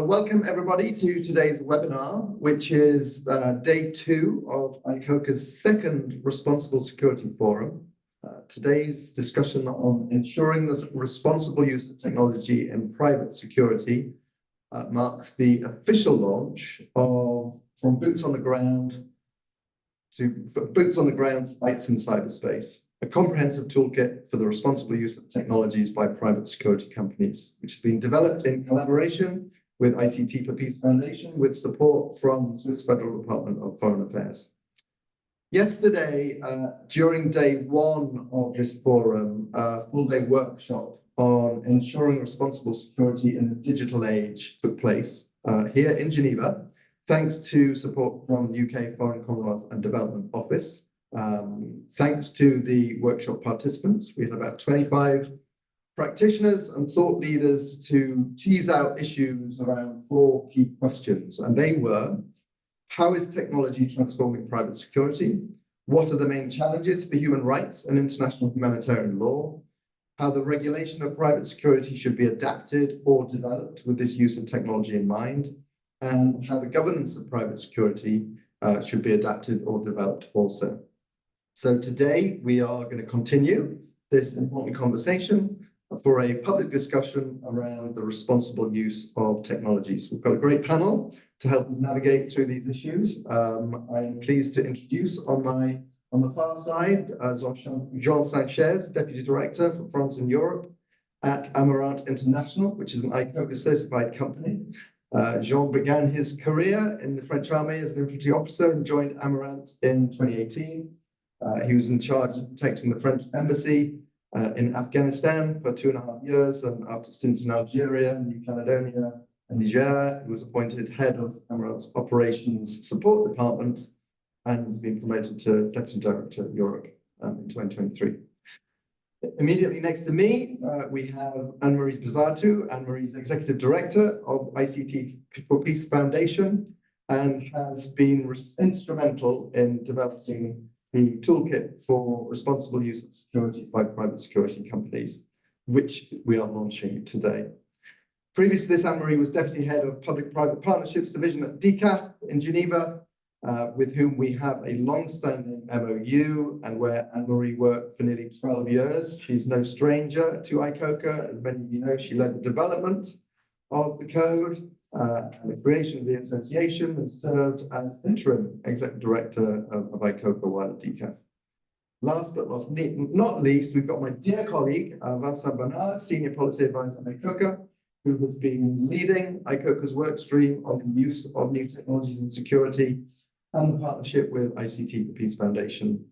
Welcome everybody to today's webinar, which is day 2 of ICoCA's second Responsible Security Forum. Today's discussion on ensuring the responsible use of technology in private security marks the official launch of From Boots on the Ground to Boots on the Ground Fights in Cyberspace, a comprehensive toolkit for the responsible use of technologies by private security companies, which has been developed in collaboration with ICT for Peace Foundation, with support from the Swiss Federal Department of Foreign Affairs. Yesterday, during day 1 of this forum, a full-day workshop on ensuring responsible security in the digital age took place here in Geneva, thanks to support from the UK Foreign, Commonwealth and Development Office. Thanks to the workshop participants, we had about 25 practitioners and thought leaders to tease out issues around 4 key questions. And they were: how is technology transforming private security? What are the main challenges for human rights and international humanitarian law? How the regulation of private security should be adapted or developed with this use of technology in mind? And how the governance of private security should be adapted or developed also. So today we are going to continue this important conversation for a public discussion around the responsible use of technologies. We've got a great panel to help us navigate through these issues. I am pleased to introduce on the far side Jean Sanchez, Deputy Director for France and Europe at Amarante International, which is an ICoCA certified company. Jean began his career in the French Army as an infantry officer and joined Amarante in 2018. He was in charge of protecting the French embassy in Afghanistan for 2.5 years, and after stints in Algeria, New Caledonia, and Niger, he was appointed head of Amarante's Operations Support Department and has been promoted to Deputy Director of Europe in 2023. Immediately next to me, we have Anne-Marie Pizzatu. Anne-Marie's Executive Director of ICT for Peace Foundation and has been instrumental in developing the toolkit for responsible use of security by private security companies, which we are launching today. Previous to this, Anne-Marie was Deputy Head of Public-Private Partnerships Division at DCAF in Geneva, with whom we have a long-standing MOU and where Anne-Marie worked for nearly 12 years. She's no stranger to ICoCA. As many of you know, she led the development of the code and the creation of the association and served as interim executive director of ICoCA while at DCAF. Last but not least, we've got my dear colleague, Vincent Bernard, Senior Policy Advisor at ICoCA, who has been leading ICoCA's work stream on the use of new technologies and security and the partnership with ICT for Peace Foundation.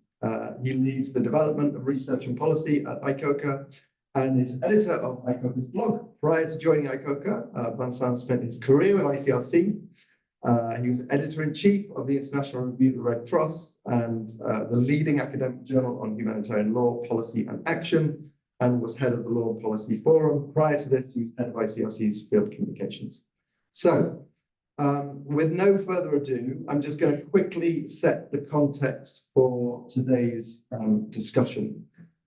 He leads the development of research and policy at ICoCA and is editor of ICoCA's blog. Prior to joining ICoCA, Vincent spent his career with ICRC. He was editor-in-chief of the International Review of the Red Cross and the leading academic journal on humanitarian law, policy and action, and was head of the Law and Policy Forum. Prior to this, he was head of ICRC's field communications. So, with no further ado, I'm just going to quickly set the context for today's discussion.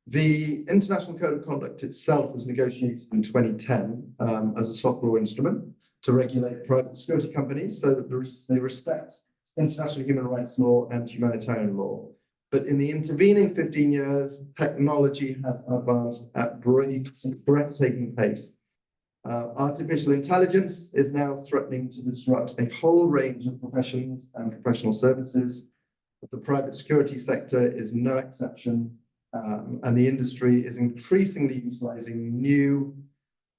The International Code of Conduct itself was negotiated in 2010 as a soft law instrument to regulate private security companies so that they respect international human rights law and humanitarian law. But in the intervening 15 years, technology has advanced at breathtaking pace. Artificial intelligence is now threatening to disrupt a whole range of professions and professional services. The private security sector is no exception. And the industry is increasingly utilizing new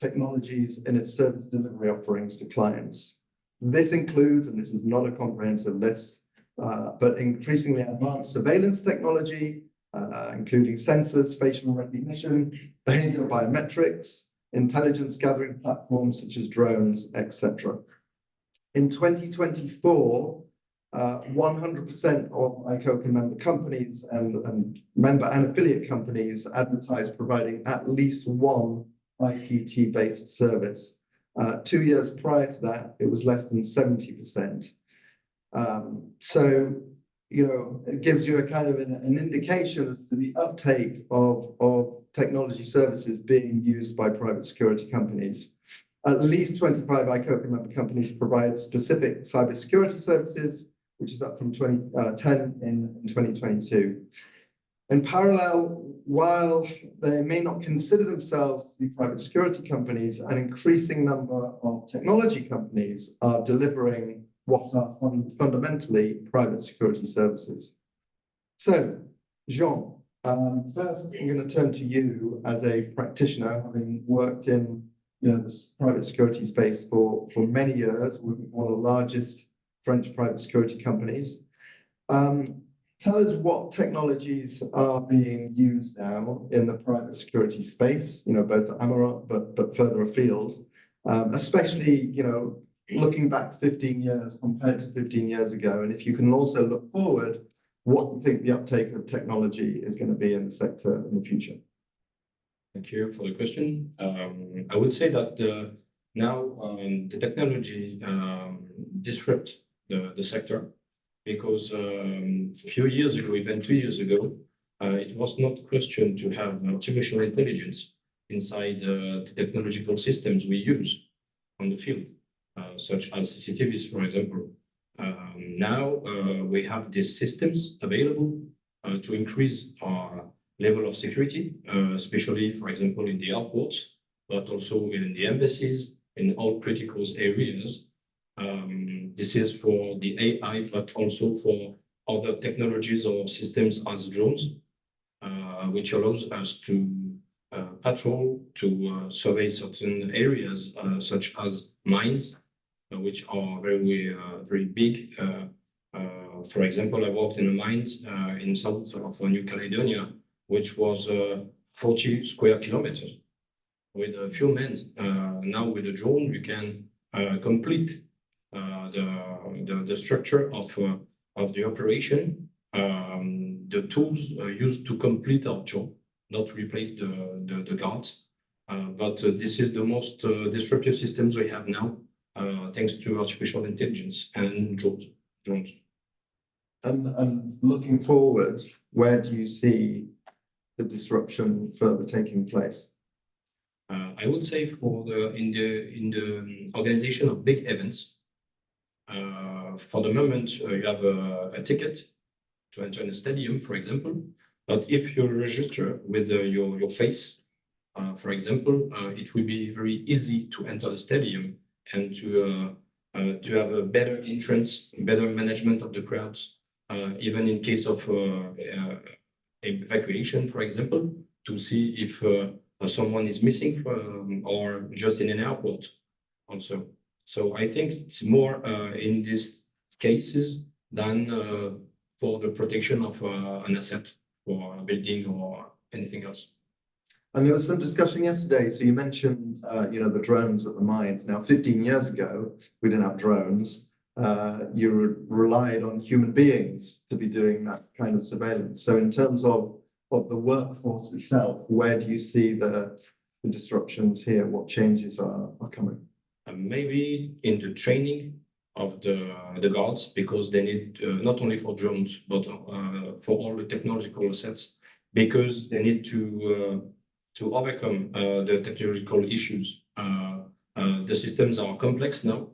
technologies in its service delivery offerings to clients. This includes, and this is not a comprehensive list, but increasingly advanced surveillance technology, including sensors, facial recognition, behavioral biometrics, intelligence gathering platforms such as drones, etc. In 2024, 100% of ICoCA member companies and member and affiliate companies advertise providing at least one ICT-based service. 2 years prior to that, it was less than 70%. So, you know, it gives you a kind of an indication as to the uptake of technology services being used by private security companies. At least 25 ICoCA member companies provide specific cybersecurity services, which is up from 10 in 2022. In parallel, while they may not consider themselves to be private security companies, an increasing number of technology companies are delivering what are fundamentally private security services. So, Jean, first I'm going to turn to you as a practitioner, having worked in this private security space for many years with one of the largest French private security companies. Tell us what technologies are being used now in the private security space, both at Amarante, but further afield, especially, looking back 15 years compared to 15 years ago. And if you can also look forward, what you think the uptake of technology is going to be in the sector in the future. Thank you for the question. I would say that now the technology disrupt the sector, because a few years ago, even 2 years ago, it was not a question to have artificial intelligence inside the technological systems we use on the field, such as CCTVs, for example. Now we have these systems available to increase our level of security, especially, for example, in the airports, but also in the embassies, in all critical areas. This is for the AI, but also for other technologies or systems as drones, which allows us to patrol, to survey certain areas, such as mines, which are very big. For example, I worked in a mines in south of New Caledonia, which was 40 square kilometers with a few men. Now with a drone, we can complete the structure of the operation, the tools used to complete our job, not replace the guards. But this is the most disruptive systems we have now, thanks to artificial intelligence and drones. And looking forward, where do you see the disruption further taking place? I would say in the organization of big events, for the moment you have a ticket to enter in a stadium, for example. But if you register with your face, for example, it will be very easy to enter the stadium and to have a better entrance, better management of the crowds, even in case of evacuation, for example, to see if someone is missing or just in an airport also. So I think it's more in these cases than for the protection of an asset for a building or anything else. And there was some discussion yesterday. So you mentioned, the drones at the mines. Now, 15 years ago, we didn't have drones. You relied on human beings to be doing that kind of surveillance. So in terms of the workforce itself, where do you see the disruptions here? What changes are coming? Maybe in the training of the guards, because they need not only for drones, but for all the technological assets, because they need to overcome the technological issues. The systems are complex now,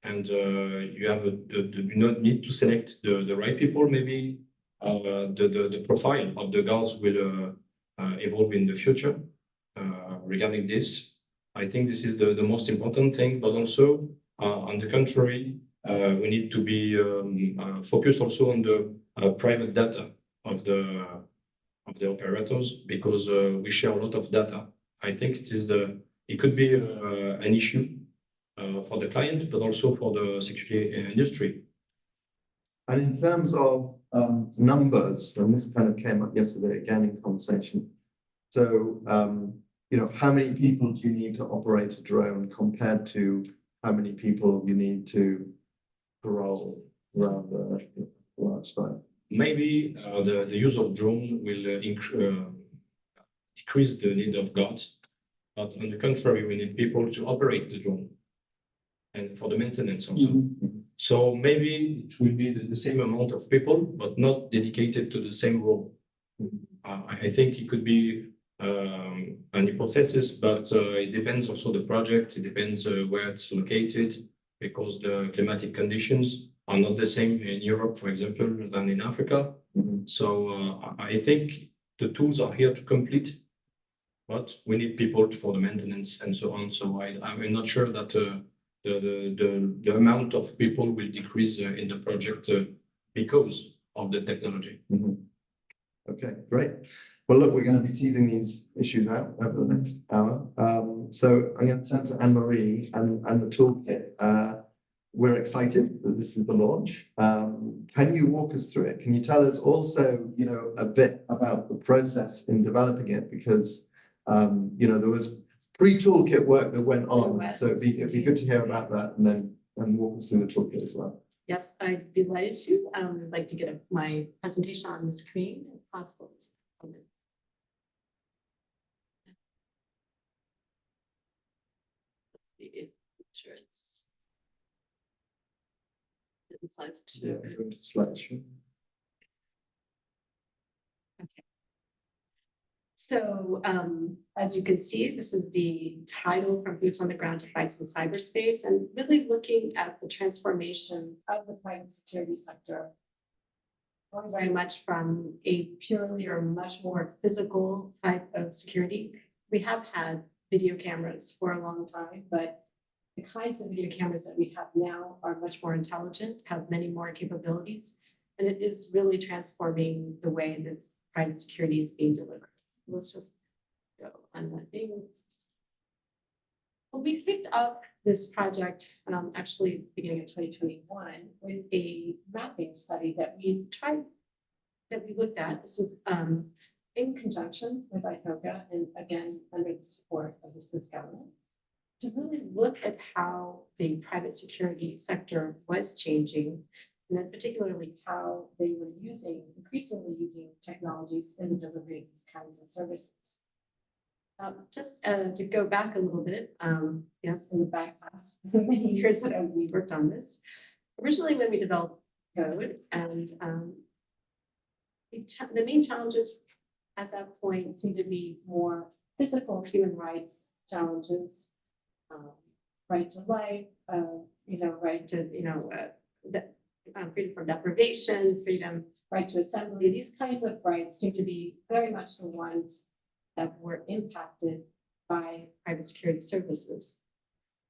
and you need to select the right people. Maybe the profile of the guards will evolve in the future. Regarding this, I think this is the most important thing. But also, on the contrary, we need to be focused also on the private data of the operators, because we share a lot of data. I think it could be an issue for the client, but also for the security industry. And in terms of numbers, and this kind of came up yesterday again in conversation. So, how many people do you need to operate a drone compared to how many people you need to parole around the large site? Maybe the use of drone will decrease the need of guards, but on the contrary, we need people to operate the drone and for the maintenance also. Mm-hmm. So maybe it will be the same amount of people, but not dedicated to the same role. I think it could be an hypothesis, but it depends also the project. It depends where it's located, because the climatic conditions are not the same in Europe, for example, than in Africa. So I think the tools are here to complete, but we need people for the maintenance and so on. So I'm not sure that the amount of people will decrease in the project because of the technology. Okay, great. Well, look, we're going to be teasing these issues out over the next hour. So I'm going to turn to Anne-Marie and the toolkit. We're excited that this is the launch. Can you walk us through it? Can you tell us also, a bit about the process in developing it? Because, there was pre-toolkit work that went on. So it'd be good to hear about that and walk us through the toolkit as well. Yes, I'd be delighted to. I'd like to get my presentation on the screen if possible. Let's see if sure it's Yeah, we're going to slideshow. Okay. So as you can see, this is the title From Boots on the Ground to Fights in Cyberspace, and really looking at the transformation of the private security sector, going very much from a purely or much more physical type of security. We have had video cameras for a long time, but the kinds of video cameras that we have now are much more intelligent, have many more capabilities, and it is really transforming the way that private security is being delivered. Let's just go on that thing. Well, we kicked off this project actually beginning of 2021 with a mapping study that we looked at. This was in conjunction with ICoCA and again under the support of the Swiss government, to really look at how the private security sector was changing, and then particularly how they were increasingly using technologies in the delivery of these kinds of services. Just to go back a little bit, yes, in the back past many years ago, we worked on this. Originally, when we developed code, and the main challenges at that point seemed to be more physical human rights challenges. Right to life, right to, freedom from deprivation, right to assembly. These kinds of rights seem to be very much the ones that were impacted by private security services.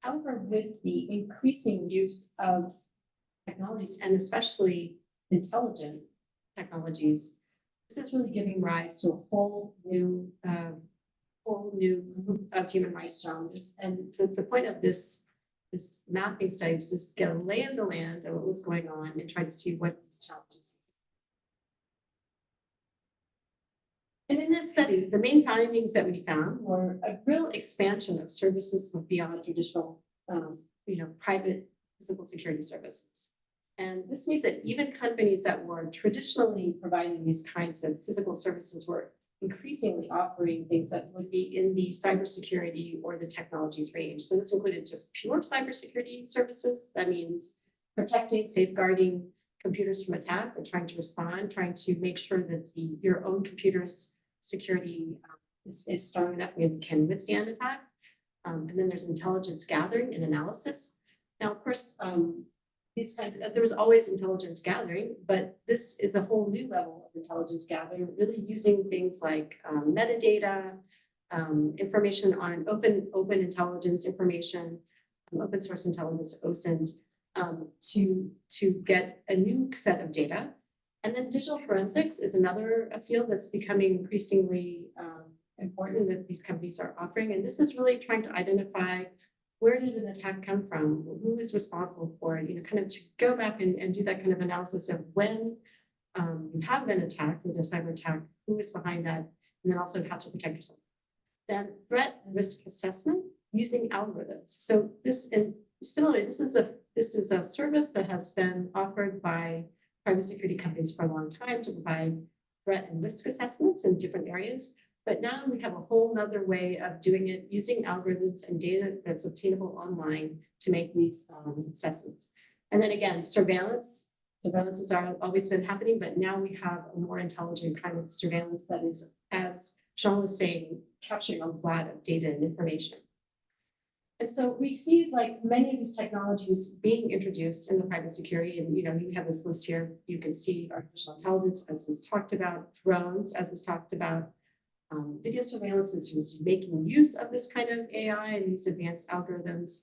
However, with the increasing use of technologies, and especially intelligent technologies, this is really giving rise to a whole new group of human rights challenges. And the point of this mapping study was just get a lay of the land of what was going on and try to see what these challenges were. And in this study, the main findings that we found were a real expansion of services beyond traditional, private physical security services. And this means that even companies that were traditionally providing these kinds of physical services were increasingly offering things that would be in the cybersecurity or the technologies range. So this included just pure cybersecurity services. That means protecting, safeguarding computers from attack and trying to respond, trying to make sure that your own computer's security is strong enough and can withstand attack. And then there's intelligence gathering and analysis. Now, of course, there was always intelligence gathering, but this is a whole new level of intelligence gathering, really using things like metadata, information on open intelligence information, open source intelligence, OSINT, to get a new set of data. And then digital forensics is another field that's becoming increasingly important that these companies are offering. And this is really trying to identify, where did an attack come from? Who is responsible for it? Kind of to go back and do that kind of analysis of when you have been attacked with a cyber attack, who is behind that, and then also how to protect yourself. Then threat and risk assessment using algorithms. So this is a service that has been offered by private security companies for a long time to provide threat and risk assessments in different areas. But now we have a whole nother way of doing it using algorithms and data that's obtainable online to make these assessments. And then again, surveillance has always been happening, but now we have a more intelligent kind of surveillance that is as Sean was saying, capturing a lot of data and information. And so we see like many of these technologies being introduced in the private security, and you have this list here. You can see artificial intelligence, as was talked about, drones, as was talked about. Video surveillance is just making use of this kind of AI and these advanced algorithms.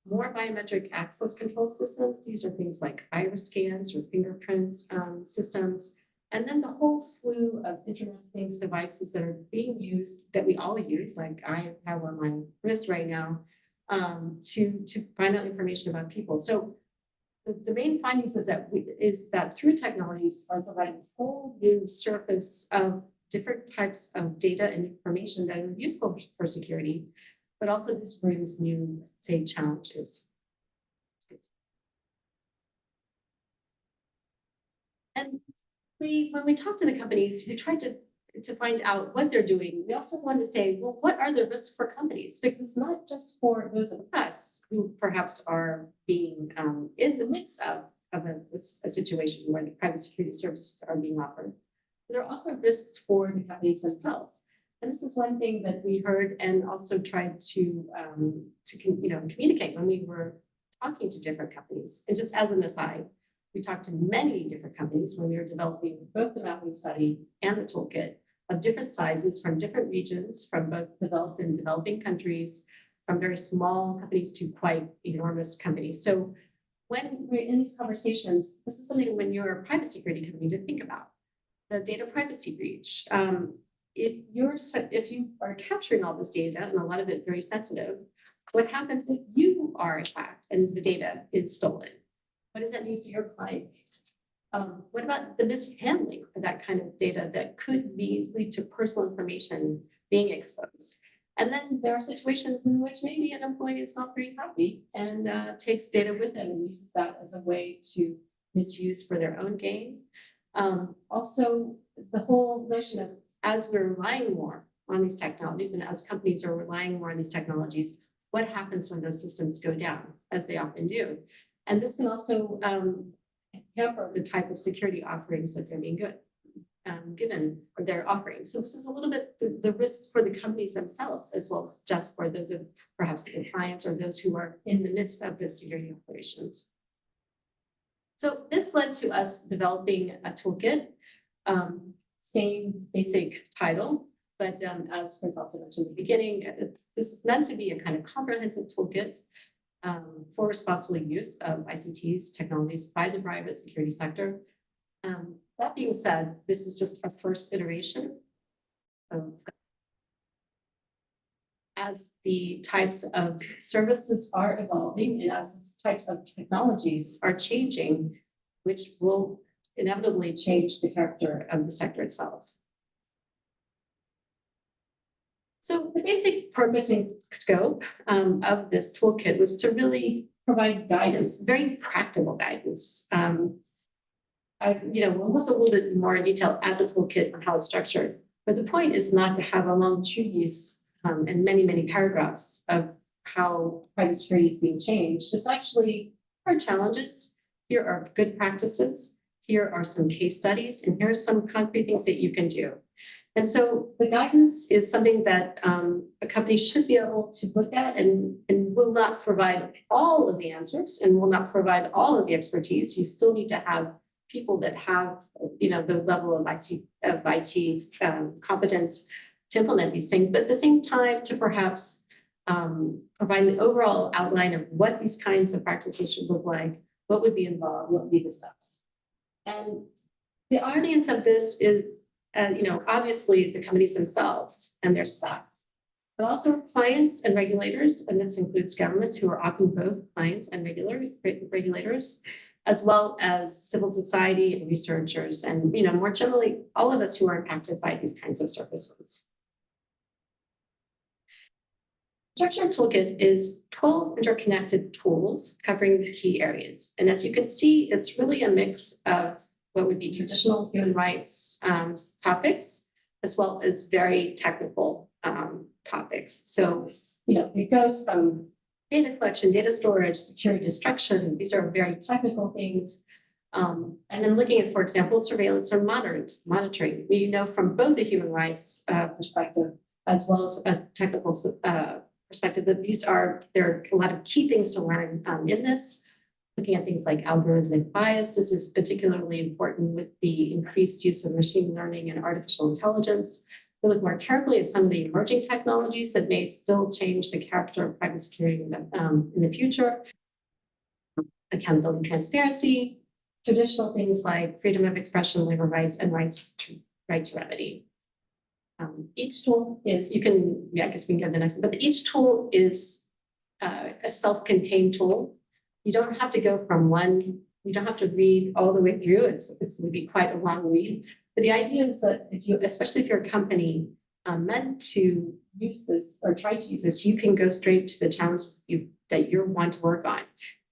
More biometric access control systems. These are things like iris scans or fingerprint systems. And then the whole slew of Internet of Things devices that are being used, that we all use, like I have on my wrist right now, to find out information about people. So the main findings is that through technologies are providing a whole new surface of different types of data and information that are useful for security, but also this brings new, say, challenges. And when we talk to the companies, we tried to find out what they're doing. We also wanted to say, well, what are the risks for companies? Because it's not just for those of us who perhaps are being in the midst of a situation where the private security services are being offered. There are also risks for the companies themselves. And this is one thing that we heard and also tried to communicate when we were talking to different companies. And just as an aside, we talked to many different companies when we were developing both the mapping study and the toolkit of different sizes from different regions, from both developed and developing countries, from very small companies to quite enormous companies. So when we're in these conversations, this is something when you're a private security company to think about. The data privacy breach. If you are capturing all this data, and a lot of it very sensitive, what happens if you are attacked and the data is stolen? What does that mean for your client base? What about the mishandling of that kind of data that could lead to personal information being exposed? And then there are situations in which maybe an employee is not very happy and takes data with them and uses that as a way to misuse for their own gain. Also, the whole notion of as we're relying more on these technologies and as companies are relying more on these technologies, what happens when those systems go down, as they often do? And this can also hamper the type of security offerings that they're being given or they're offering. So this is a little bit the risks for the companies themselves, as well as just for those of perhaps the clients or those who are in the midst of the security operations. So this led to us developing a toolkit, same basic title, but as Prince also mentioned at the beginning, this is meant to be a kind of comprehensive toolkit for responsible use of ICTs technologies by the private security sector. That being said, this is just a first iteration of as the types of services are evolving and as the types of technologies are changing, which will inevitably change the character of the sector itself. So the basic purpose and scope of this toolkit was to really provide guidance, very practical guidance. We'll look a little bit more in detail at the toolkit and how it's structured, but the point is not to have a long treatise and many, many paragraphs of how private security is being changed. It's actually our challenges. Here are good practices. Here are some case studies, and here's some concrete things that you can do. And so the guidance is something that a company should be able to look at and will not provide all of the answers and will not provide all of the expertise. You still need to have people that have, the level of IT competence to implement these things, but at the same time to perhaps provide an overall outline of what these kinds of practices should look like, what would be involved, what would be the steps. And the audience of this is, obviously the companies themselves and their staff, but also clients and regulators, and this includes governments who are often both clients and regulators, as well as civil society and researchers, and more generally, all of us who are impacted by these kinds of services. Structured Toolkit is 12 interconnected tools covering the key areas. And as you can see, it's really a mix of what would be traditional human rights topics, as well as very technical topics. So, it goes from data collection, data storage, security destruction. These are very technical things, And then looking at, for example, surveillance or monitoring. We know from both a human rights perspective as well as a technical perspective that there are a lot of key things to learn in this. Looking at things like algorithmic bias, this is particularly important with the increased use of machine learning and artificial intelligence. We look more carefully at some of the emerging technologies that may still change the character of private security in the future. Accountability and transparency, traditional things like freedom of expression, labor rights, and right to remedy. Each tool is, I guess we can go to the next one, but each tool is a self-contained tool. You don't have to go from one, you don't have to read all the way through. It would be quite a long read. But the idea is that especially if you're a company meant to use this or try to use this, you can go straight to the challenges that you want to work on.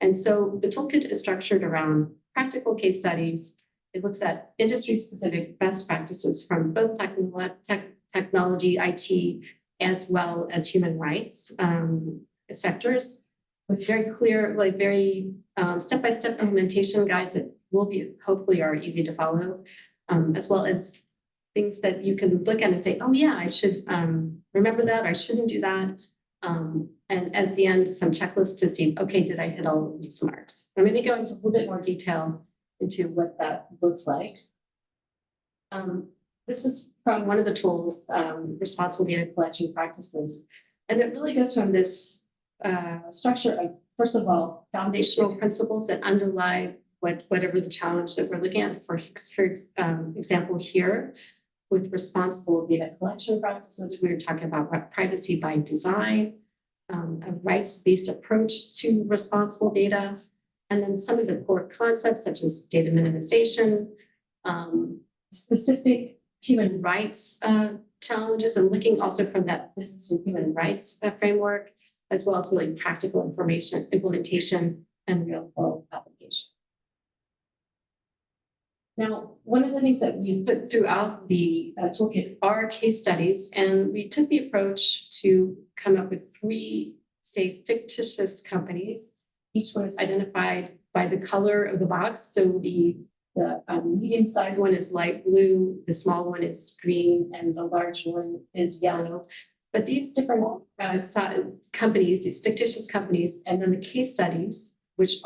And so the toolkit is structured around practical case studies. It looks at industry-specific best practices from both technology, IT, as well as human rights sectors, with very clear, very step-by-step implementation guides that will be hopefully are easy to follow, as well as things that you can look at and say, oh yeah, I should remember that, I shouldn't do that. And at the end, some checklists to see, okay, did I hit all of these marks? I'm going to go into a little bit more detail into what that looks like. This is from one of the tools, responsible data collection practices. And it really goes from this structure of, first of all, foundational principles that underlie whatever the challenge that we're looking at. For example, here, with responsible data collection practices, we're talking about privacy by design, a rights-based approach to responsible data, and then some of the core concepts such as data minimization, specific human rights challenges, and looking also from that business and human rights framework, as well as really practical implementation and real-world application. Now, one of the things that we put throughout the toolkit are case studies, and we took the approach to come up with 3, say, fictitious companies. Each one is identified by the color of the box. So the medium-sized one is light blue, the small one is green, and the large one is yellow. But these different companies, these fictitious companies, and then the case studies, which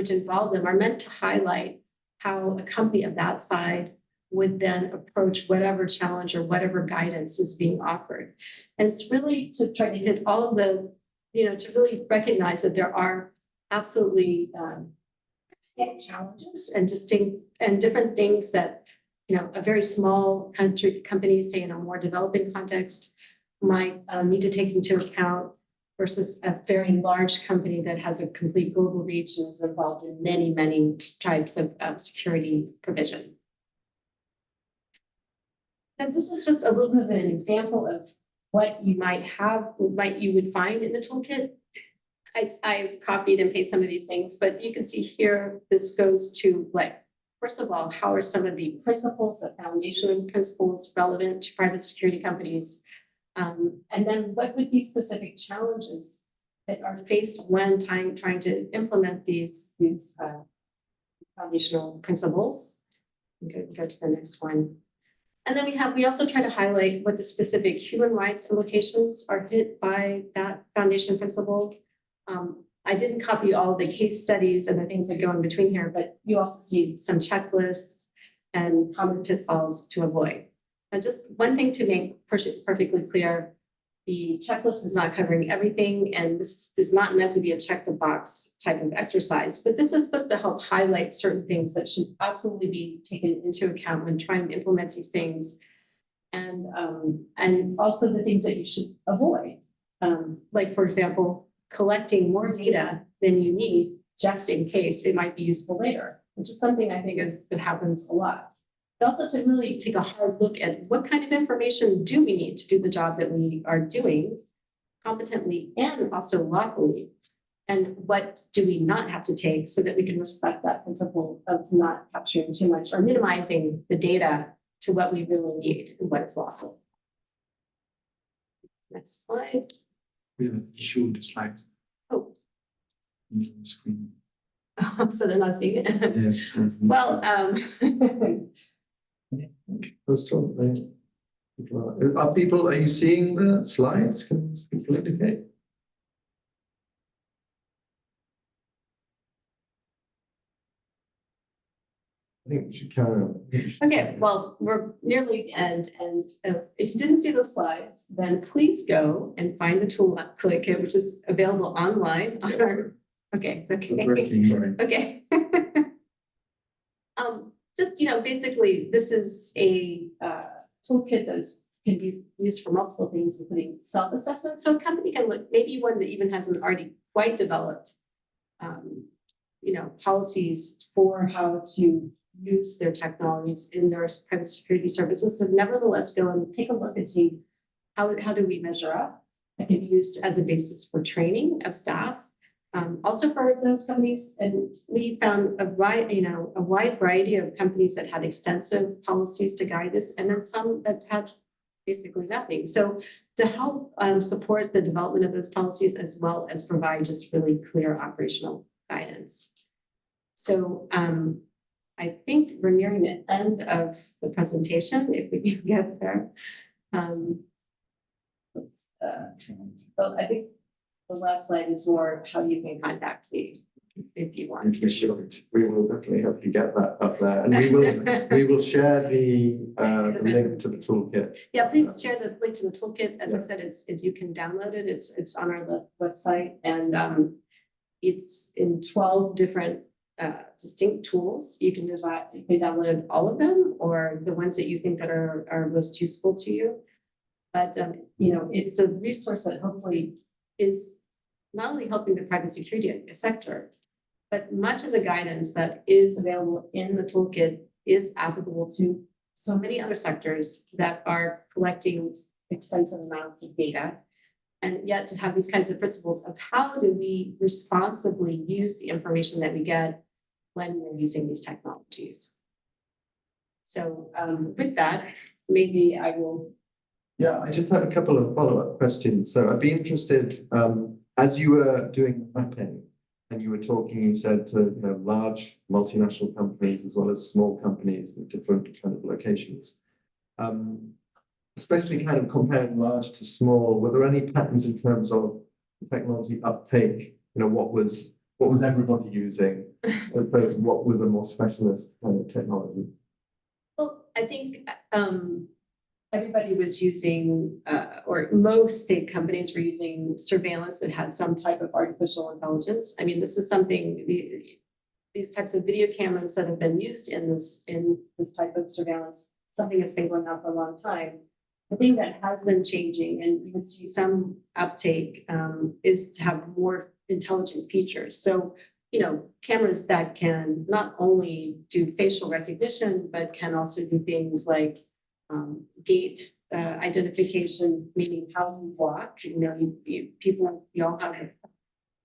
involve them, are meant to highlight how a company of that side would then approach whatever challenge or whatever guidance is being offered. And it's really to try to hit all of the, to really recognize that there are absolutely distinct challenges and distinct and different things that, a very small company, say in a more developing context, might need to take into account versus a very large company that has a complete global reach and is involved in many, many types of security provision. And this is just a little bit of an example of what you might have, what you would find in the toolkit. I've copied and pasted some of these things, but you can see here, this goes to first of all, how are some of the principles, the foundational principles relevant to private security companies? And then what would be specific challenges that are faced when trying to implement these foundational principles? Go to the next one. And then we also try to highlight what the specific human rights implications are hit by that foundation principle. I didn't copy all the case studies and the things that go in between here, but you also see some checklists and common pitfalls to avoid. And just one thing to make perfectly clear, the checklist is not covering everything, and this is not meant to be a check the box type of exercise, but this is supposed to help highlight certain things that should absolutely be taken into account when trying to implement these things. And also the things that you should avoid. Like, for example, collecting more data than you need just in case it might be useful later, which is something I think that happens a lot. But also to really take a hard look at what kind of information do we need to do the job that we are doing competently and also lawfully, and what do we not have to take so that we can respect that principle of not capturing too much or minimizing the data to what we really need and what is lawful. Next slide. We have an issue with the slides. Oh. On the screen. So they're not seeing it. Yes. Well, Are you seeing the slides? Can people indicate? I think we should carry on. okay, well, we're nearly the end, and if you didn't see the slides, then please go and find the Toolkit, which is available online on our, okay, it's okay. Okay. Just, basically, this is a toolkit that can be used for multiple things, including self-assessment. So a company can look, maybe one that even hasn't already quite developed, policies for how to use their technologies in their private security services. So nevertheless, go and take a look and see how do we measure up. It can be used as a basis for training of staff. Also for those companies, and we found a wide variety of companies that had extensive policies to guide this, and then some that had basically nothing. So to help support the development of those policies, as well as provide just really clear operational guidance. So I think we're nearing the end of the presentation, if we can get there. Well, I think the last slide is more how you can contact me if you want to. Sure. We will definitely have to get that up there, and we will share the link to the toolkit. Yeah, please share the link to the toolkit. As I said, you can download it. It's on our website, and it's in 12 different distinct tools. You can download all of them, or the ones that you think that are most useful to you. But it's a resource that hopefully is not only helping the private security sector, but much of the guidance that is available in the toolkit is applicable to so many other sectors that are collecting extensive amounts of data. And yet to have these kinds of principles of how do we responsibly use the information that we get when we're using these technologies. So with that, maybe I will. Yeah, I just have a couple of follow-up questions. So I'd be interested, as you were doing the mapping and you were talking, you said to large multinational companies as well as small companies in different kind of locations, especially kind of comparing large to small, were there any patterns in terms of technology uptake? What was everybody using as opposed to what was a more specialist kind of technology? Well, I think everybody was using, or most state companies were using surveillance that had some type of artificial intelligence. I mean, this is something, these types of video cameras that have been used in this type of surveillance, something that's been going on for a long time. The thing that has been changing, and you would see some uptake, is to have more intelligent features. So, cameras that can not only do facial recognition, but can also do things like gait identification, meaning how you walk. We all have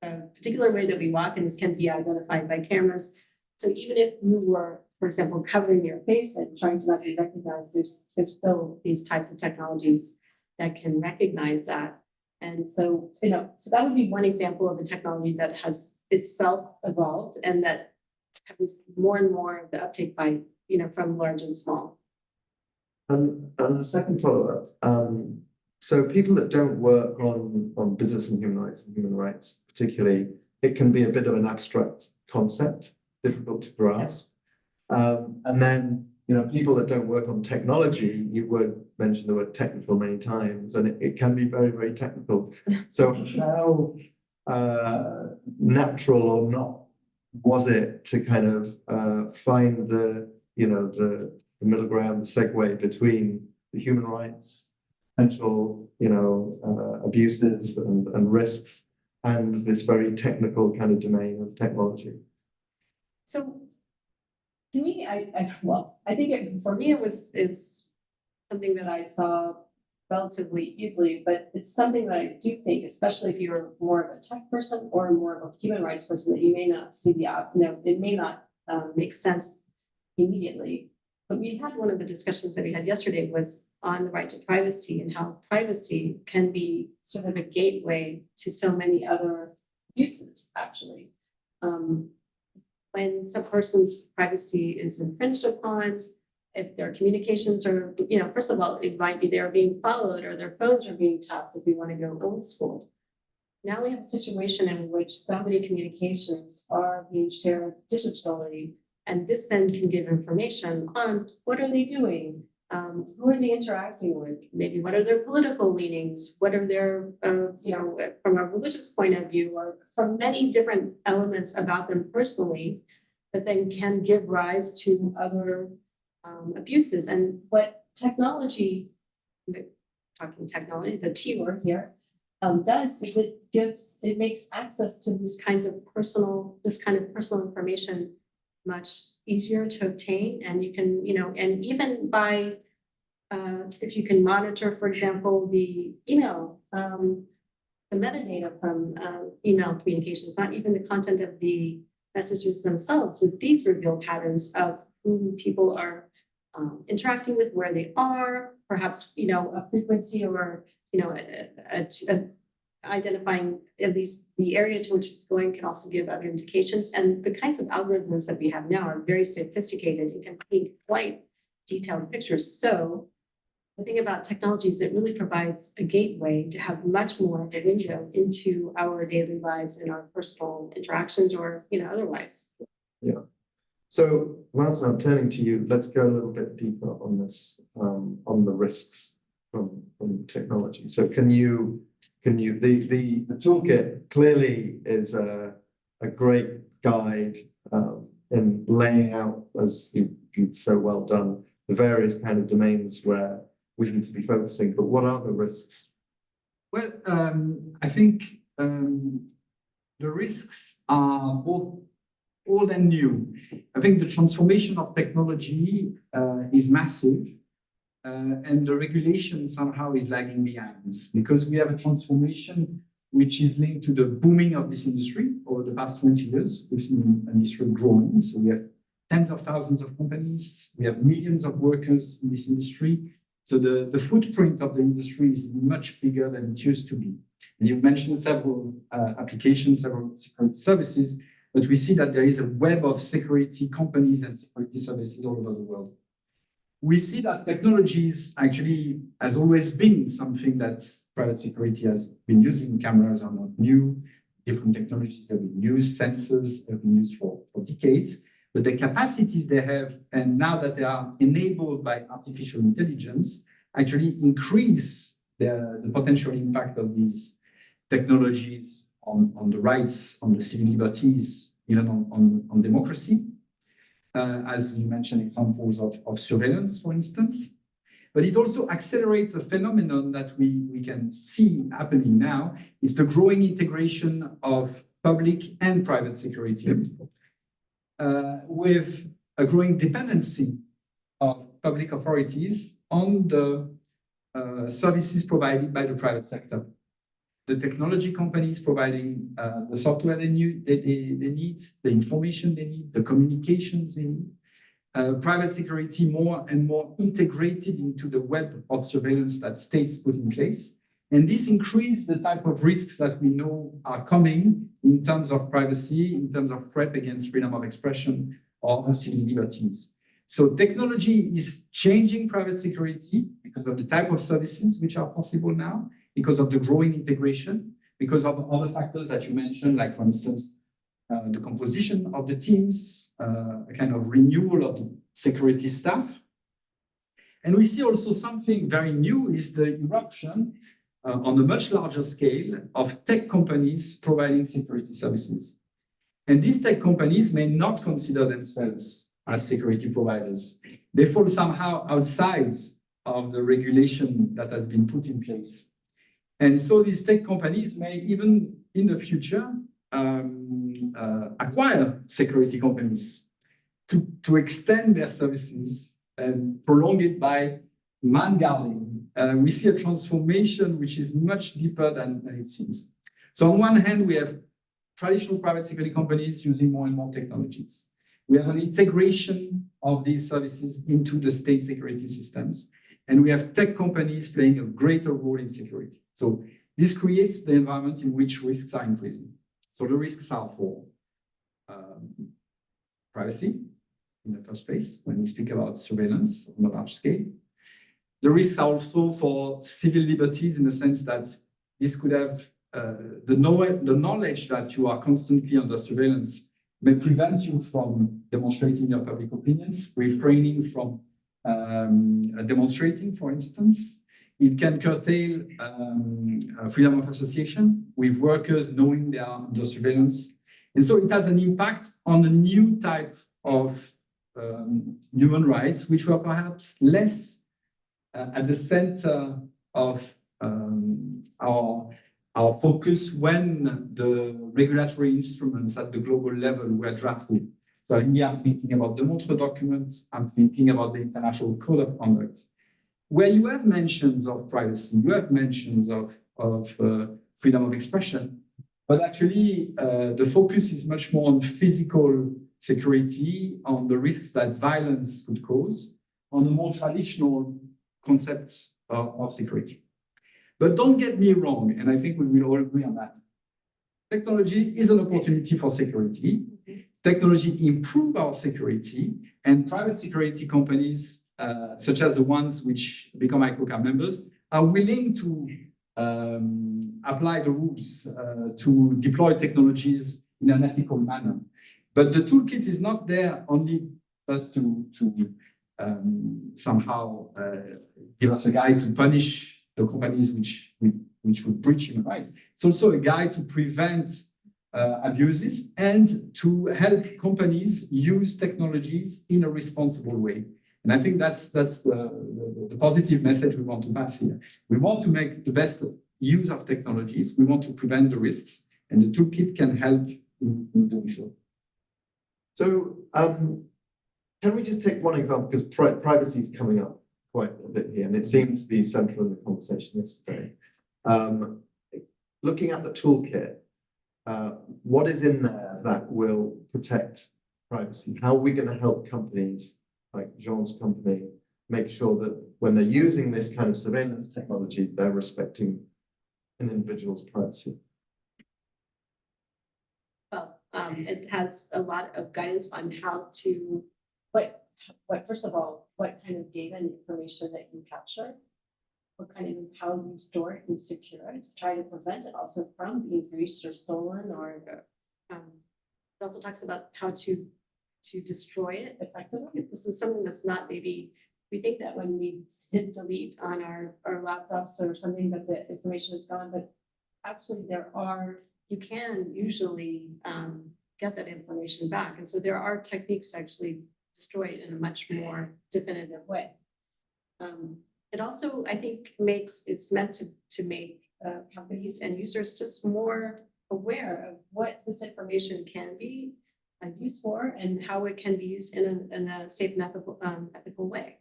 a particular way that we walk, and this can be identified by cameras. So even if you were, for example, covering your face and trying to not be recognized, there's still these types of technologies that can recognize that. And so, so that would be one example of a technology that has itself evolved and that happens more and more of the uptake by, from large and small. And the second follow-up, so people that don't work on business and human rights, particularly, it can be a bit of an abstract concept, difficult to grasp. And then, people that don't work on technology, you would mention the word technical many times, and it can be very, very technical. So how natural or not was it to kind of find the middle ground, the segue between the human rights, potential, abuses and risks, and this very technical kind of domain of technology? So, to me, I think for me, it's something that I saw relatively easily, but it's something that I do think, especially if you're more of a tech person or more of a human rights person, that you may not see it may not make sense immediately. But we had one of the discussions that we had yesterday was on the right to privacy and how privacy can be sort of a gateway to so many other uses, actually. when some person's privacy is infringed upon, if their communications are, first of all, it might be they're being followed or their phones are being tapped if we want to go old school. Now we have a situation in which so many communications are being shared digitally, and this then can give information on what are they doing, who are they interacting with, maybe what are their political leanings, what are their, from a religious point of view, or from many different elements about them personally, that then can give rise to other abuses. And what technology, talking technology, the T word here, does is it makes access to this kind of personal information much easier to obtain. And you can, and even by, if you can monitor, for example, the email, the metadata from email communications, not even the content of the messages themselves, with these reveal patterns of who people are interacting with, where they are, perhaps, a frequency or, identifying at least the area to which it's going can also give other indications. And the kinds of algorithms that we have now are very sophisticated and can paint quite detailed pictures. So the thing about technology is it really provides a gateway to have much more of a window into our daily lives and our personal interactions or, otherwise. Yeah. So whilst I'm turning to you, let's go a little bit deeper on this, on the risks from technology. So the toolkit clearly is a great guide in laying out, as you've so well done, the various kind of domains where we need to be focusing. But what are the risks? Well, I think the risks are both old and new. I think the transformation of technology is massive, and the regulation somehow is lagging behind, because we have a transformation which is linked to the booming of this industry over the past 20 years. We've seen the industry growing, so we have tens of thousands of companies, we have millions of workers in this industry. So the footprint of the industry is much bigger than it used to be. And you've mentioned several applications, several security services, but we see that there is a web of security companies and security services all over the world. We see that technologies actually has always been something that private security has been using. Cameras are not new. Different technologies have been used, sensors have been used for decades. But the capacities they have, and now that they are enabled by artificial intelligence, actually increase the potential impact of these technologies on the rights, on the civil liberties, even on democracy. As we mentioned, examples of surveillance, for instance. But it also accelerates a phenomenon that we can see happening now. It's the growing integration of public and private security. With a growing dependency of public authorities on the services provided by the private sector. The technology companies providing the software they need, the information they need, the communications they need. Private security more and more integrated into the web of surveillance that states put in place. And this increases the type of risks that we know are coming in terms of privacy, in terms of threat against freedom of expression or civil liberties. So technology is changing private security because of the type of services which are possible now, because of the growing integration, because of other factors that you mentioned, like, for instance, the composition of the teams, a kind of renewal of the security staff. And we see also something very new is the eruption on a much larger scale of tech companies providing security services. And these tech companies may not consider themselves as security providers. They fall somehow outside of the regulation that has been put in place. And so these tech companies may even in the future acquire security companies to extend their services and prolong it by man-guarding. We see a transformation which is much deeper than it seems. So on one hand, we have traditional private security companies using more and more technologies. We have an integration of these services into the state security systems. And we have tech companies playing a greater role in security. So this creates the environment in which risks are increasing. So the risks are for privacy in the first place when we speak about surveillance on a large scale. The risks are also for civil liberties in the sense that this could have the knowledge that you are constantly under surveillance may prevent you from demonstrating your public opinions, refraining from demonstrating, for instance. It can curtail freedom of association with workers knowing they are under surveillance. And so it has an impact on a new type of human rights, which were perhaps less at the center of our focus when the regulatory instruments at the global level were drafted. So here I'm thinking about the Montreux document, I'm thinking about the International Code of Conduct, where you have mentions of privacy, you have mentions of freedom of expression, but actually the focus is much more on physical security, on the risks that violence could cause, on the more traditional concepts of security. But don't get me wrong, and I think we will all agree on that. Technology is an opportunity for security. Technology improves our security, and private security companies, such as the ones which become ICoCA members, are willing to apply the rules, to deploy technologies in an ethical manner. But the toolkit is not there only us to somehow give us a guide to punish the companies which would breach human rights. It's also a guide to prevent abuses and to help companies use technologies in a responsible way. And I think that's the positive message we want to pass here. We want to make the best use of technologies. We want to prevent the risks, and the toolkit can help in doing so. So can we just take one example, because privacy is coming up quite a bit here, and it seems to be central in the conversation yesterday. Looking at the toolkit, what is in there that will protect privacy? How are we going to help companies like Jean's company make sure that when they're using this kind of surveillance technology, they're respecting an individual's privacy? Well, it has a lot of guidance on how to, first of all, what kind of data and information that you capture, what kind of, how you store it and secure it, to try to prevent it also from being breached or stolen, or it also talks about how to destroy it effectively. This is something that's not, maybe we think that when we hit delete on our laptops or something that the information is gone, but actually you can usually get that information back. And so there are techniques to actually destroy it in a much more definitive way. It also, I think, it's meant to make companies and users just more aware of what this information can be used for and how it can be used in a safe and ethical way.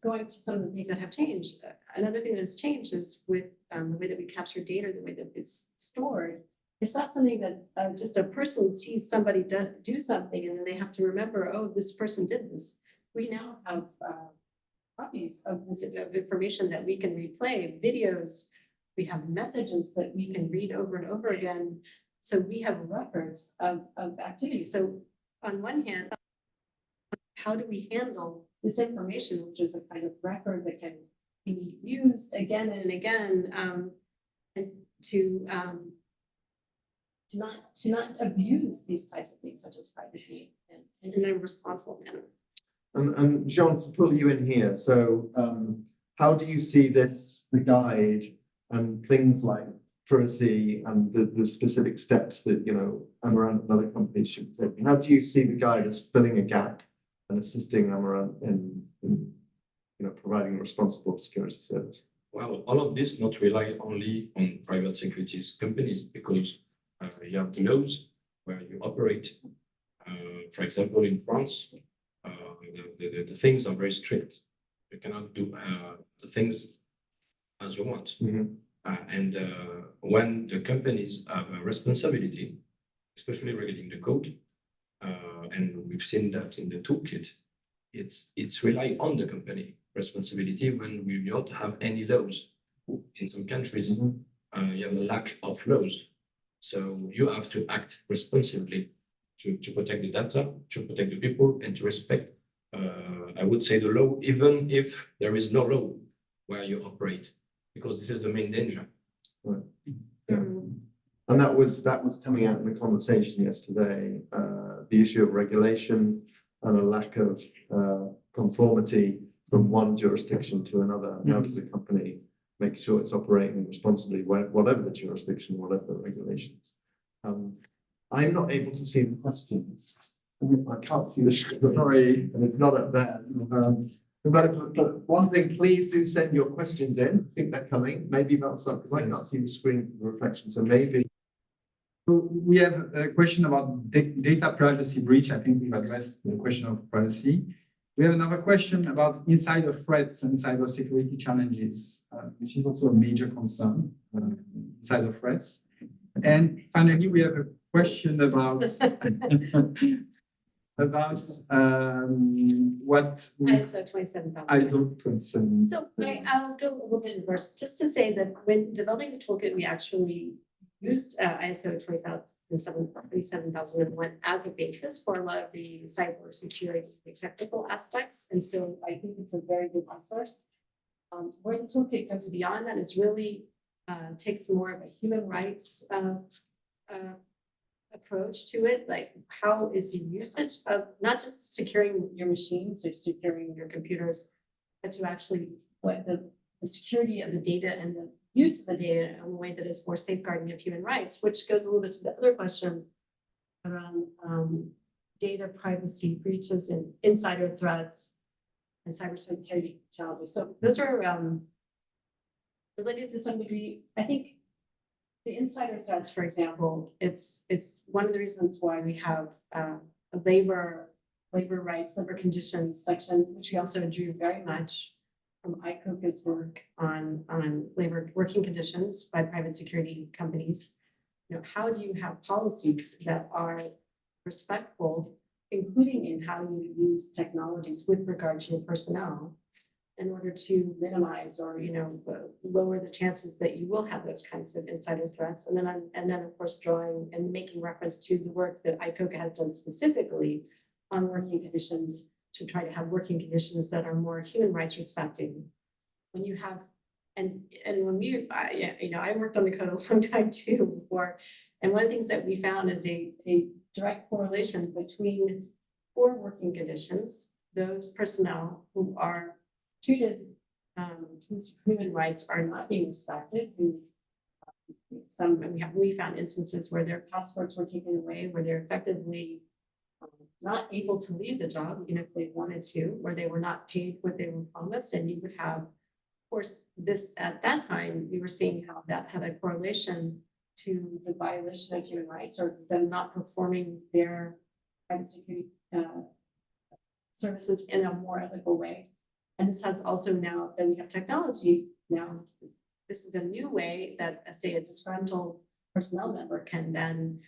Going to some of the things that have changed, another thing that's changed is with the way that we capture data, the way that it's stored. It's not something that just a person sees somebody do something and then they have to remember, oh, this person did this. We now have copies of this information that we can replay, videos. We have messages that we can read over and over again. So we have records of activity. So on one hand, how do we handle this information, which is a kind of record that can be used again and again, and to not abuse these types of things, such as privacy, in a responsible manner. And Jean, to pull you in here, so how do you see the guide and things like privacy and the specific steps that, Amarante and other companies should take? How do you see the guide as filling a gap and assisting Amarante in providing a responsible security service? Well, all of this not rely only on private securities companies, because you have the laws where you operate. For example, in France, the things are very strict. You cannot do the things as you want. Mm-hmm. And when the companies have a responsibility, especially regarding the code, and we've seen that in the toolkit, it's rely on the company responsibility when we don't have any laws. In some countries, you have a lack of laws. So you have to act responsibly to protect the data, to protect the people, and to respect, I would say, the law, even if there is no law where you operate, because this is the main danger. Right. Yeah. And that was coming out in the conversation yesterday, the issue of regulation and a lack of conformity from one jurisdiction to another. How does a company make sure it's operating responsibly, whatever the jurisdiction, whatever the regulations? I'm not able to see the questions. I can't see the screen. Sorry. And it's not up there. But one thing, please do send your questions in. I think they're coming. Maybe that's not because I can't see the screen reflection. So maybe. So we have a question about data privacy breach. I think we've addressed the question of privacy. We have another question about insider threats and cybersecurity challenges, which is also a major concern, insider threats. And finally, we have a question about what ISO 27000. ISO 27. So I'll go a little bit in reverse, just to say that when developing the toolkit, we actually used ISO 27001 as a basis for a lot of the cybersecurity technical aspects. And so I think it's a very good resource. Where the toolkit goes beyond that is really takes more of a human rights approach to it. Like, how is the usage of not just securing your machines or securing your computers, but to actually what the security of the data and the use of the data in a way that is more safeguarding of human rights, which goes a little bit to the other question around data privacy breaches and insider threats and cybersecurity challenges. So those are related to some degree. I think the insider threats, for example, it's one of the reasons why we have a labor rights, labor conditions section, which we also drew very much from ICoCA's work on labor working conditions by private security companies. You know, how do you have policies that are respectful, including in how you use technologies with regard to your personnel, in order to minimize or, you know, lower the chances that you will have those kinds of insider threats. And then of course drawing and making reference to the work that ICoCA has done specifically on working conditions, to try to have working conditions that are more human rights respecting. When you have, and when we, I worked on the code a long time too before, and one of the things that we found is a direct correlation between poor working conditions, those personnel who are treated, whose human rights are not being respected, we found instances where their passports were taken away, where they're effectively not able to leave the job, even if they wanted to, where they were not paid what they were promised. And you would have, of course, this at that time, we were seeing how that had a correlation to the violation of human rights or them not performing their private security services in a more ethical way. And this has also now that we have technology, now this is a new way that, say, a disgruntled personnel member can then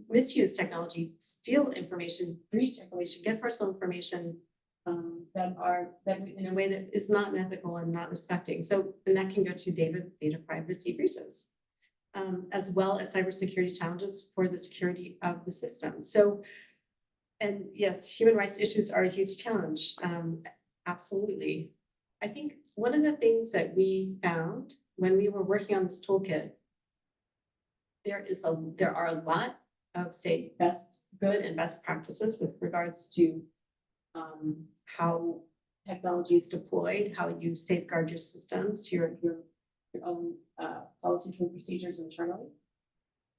misuse technology, steal information, breach information, get personal information that in a way that is not ethical and not respecting. So, and that can go to data privacy breaches, as well as cybersecurity challenges for the security of the system. So, and yes, human rights issues are a huge challenge. Absolutely. I think one of the things that we found when we were working on this toolkit, there are a lot of, say, good and best practices with regards to how technology is deployed, how you safeguard your systems, your own policies and procedures internally.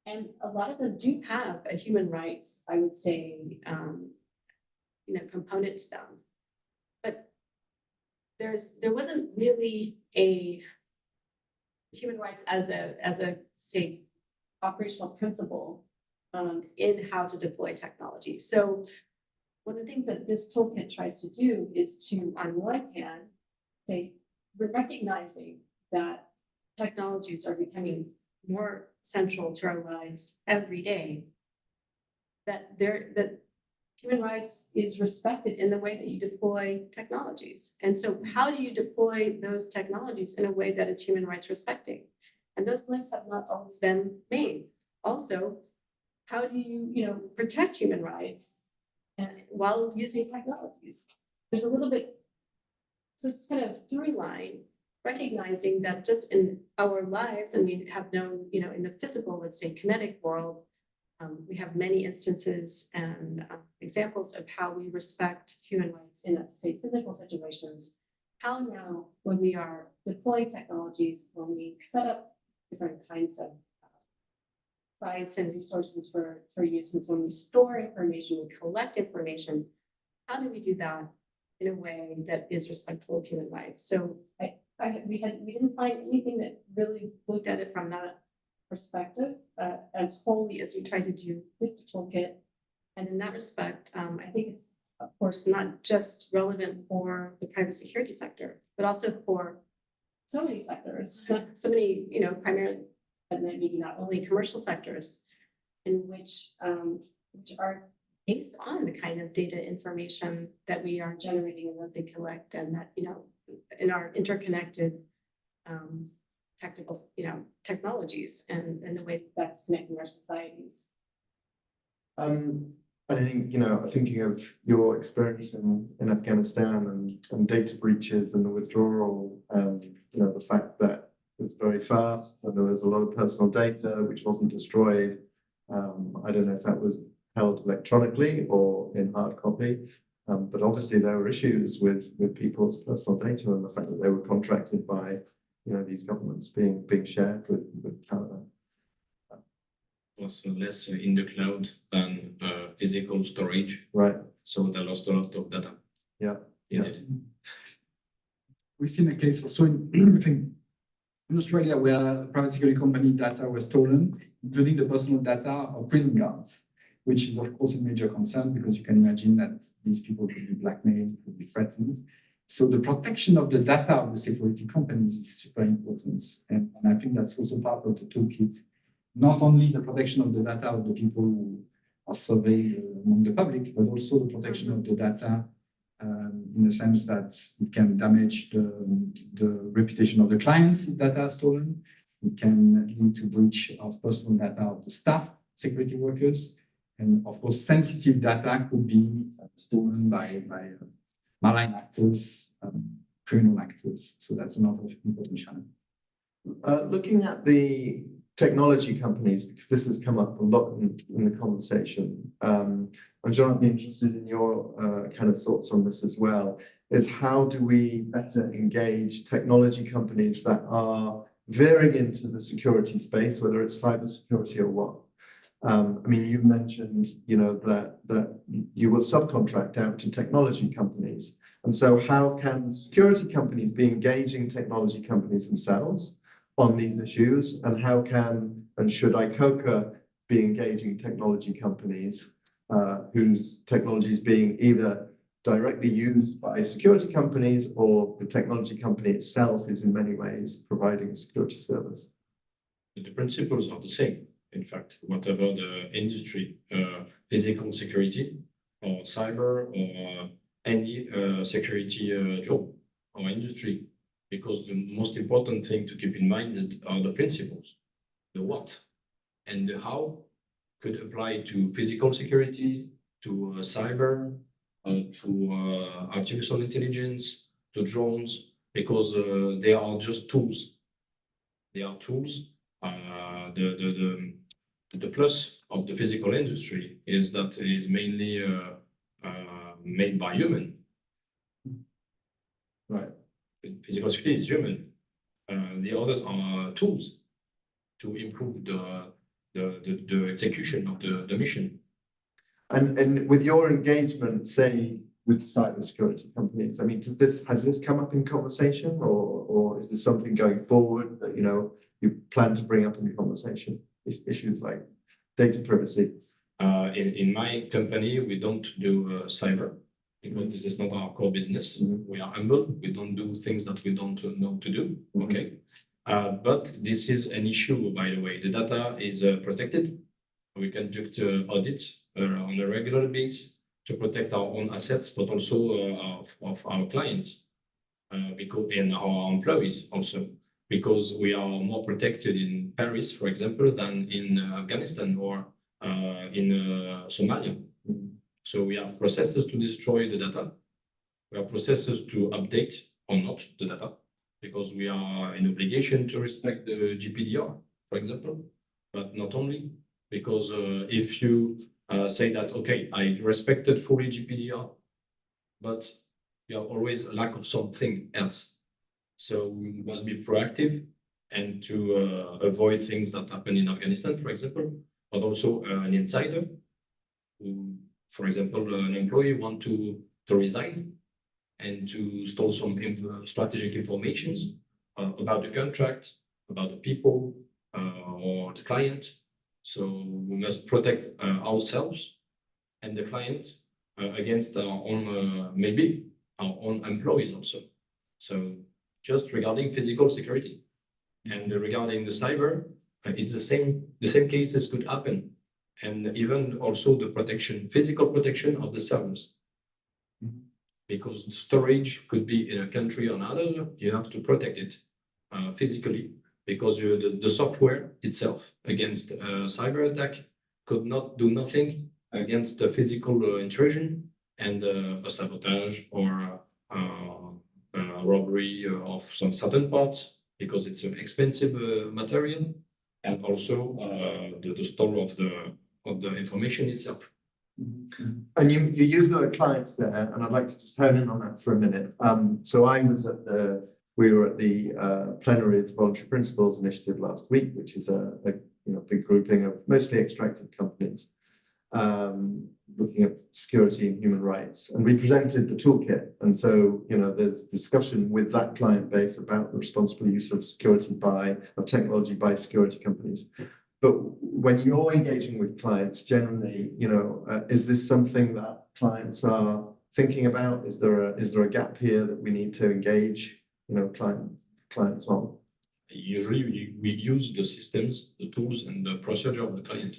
And a lot of them do have a human rights, I would say, component to them. But there wasn't really a human rights as a say operational principle in how to deploy technology. So one of the things that this toolkit tries to do is to, on one hand, say we're recognizing that technologies are becoming more central to our lives every day, that human rights is respected in the way that you deploy technologies. And so how do you deploy those technologies in a way that is human rights respecting? And those links have not always been made. Also, how do you, protect human rights while using technologies? There's a little bit, so it's kind of through line, recognizing that just in our lives, and we have known, in the physical, let's say, kinetic world, we have many instances and examples of how we respect human rights in, let's say, physical situations. How now, when we are deploying technologies, when we set up different kinds of sites and resources for use, and so when we store information, we collect information, how do we do that in a way that is respectful of human rights? So we didn't find anything that really looked at it from that perspective as wholly as we tried to do with the toolkit. And in that respect, I think it's, of course, not just relevant for the private security sector, but also for so many sectors, so many, primarily, but maybe not only commercial sectors, in which are based on the kind of data information that we are generating and that they collect, and that, in our interconnected technical, technologies and the way that's connecting our societies. I think, thinking of your experience in Afghanistan and data breaches and the withdrawal, the fact that it was very fast and there was a lot of personal data which wasn't destroyed. I don't know if that was held electronically or in hard copy, but obviously there were issues with people's personal data and the fact that they were contracted by, these governments being shared with Canada. Also less in the cloud than physical storage. Right. So they lost a lot of data. Yeah. We've seen a case also in Australia where private security company data was stolen, including the personal data of prison guards, which is of course a major concern because you can imagine that these people could be blackmailed, could be threatened. So the protection of the data of the security companies is super important. And I think that's also part of the toolkit. Not only the protection of the data of the people who are surveyed among the public, but also the protection of the data in the sense that it can damage the reputation of the clients if data is stolen. It can lead to breach of personal data of the staff, security workers. And of course, sensitive data could be stolen by malign actors, criminal actors. So that's another important challenge. Looking at the technology companies, because this has come up a lot in the conversation, and John, I'd be interested in your kind of thoughts on this as well, is how do we better engage technology companies that are veering into the security space, whether it's cybersecurity or what? You've mentioned, that you will subcontract out to technology companies. And so how can security companies be engaging technology companies themselves on these issues? And how can and should ICoCA be engaging technology companies whose technology is being either directly used by security companies or the technology company itself is in many ways providing a security service? The principles are the same. In fact, whatever the industry, physical security or cyber or any security job or industry, because the most important thing to keep in mind are the principles. The what and the how could apply to physical security, to cyber, to artificial intelligence, to drones, because they are just tools. They are tools. The plus of the physical industry is that it is mainly made by human. Right. Physical security is human. The others are tools to improve the execution of the mission. And with your engagement, say, with cybersecurity companies, has this come up in conversation, or is this something going forward that you plan to bring up in the conversation? Issues like data privacy. In my company, we don't do cyber because this is not our core business. Mm-hmm. We are humble. We don't do things that we don't know to do. Mm-hmm. Okay. But this is an issue, by the way. The data is protected. We conduct audits on a regular basis to protect our own assets, but also of our clients and our employees also, because we are more protected in Paris, for example, than in Afghanistan or in Somalia. So we have processes to destroy the data. We have processes to update or not the data, because we are in obligation to respect the GPDR, for example, but not only, because if you say that, okay, I respected fully GPDR, but you have always a lack of something else. So we must be proactive and to avoid things that happen in Afghanistan, for example, but also an insider who, for example, an employee want to resign and to store some strategic informations about the contract, about the people or the client. So we must protect ourselves and the client against our own, maybe our own employees also. So just regarding physical security and regarding the cyber, it's the same cases could happen. And even also the protection, physical protection of the servers. Because the storage could be in a country or another, you have to protect it physically, because the software itself against a cyber attack could not do nothing against the physical intrusion and a sabotage or robbery of some certain parts, because it's an expensive material, and also the store of the information itself. And you use the word clients there, and I'd like to just hone in on that for a minute. So we were at the plenary of the Voluntary Principles Initiative last week, which is a big grouping of mostly extractive companies looking at security and human rights. And we presented the toolkit. And so, there's discussion with that client base about the responsible use of technology by security companies. But when you're engaging with clients, generally, is this something that clients are thinking about? Is there a gap here that we need to engage, clients on? Usually, we use the systems, the tools, and the procedure of the client.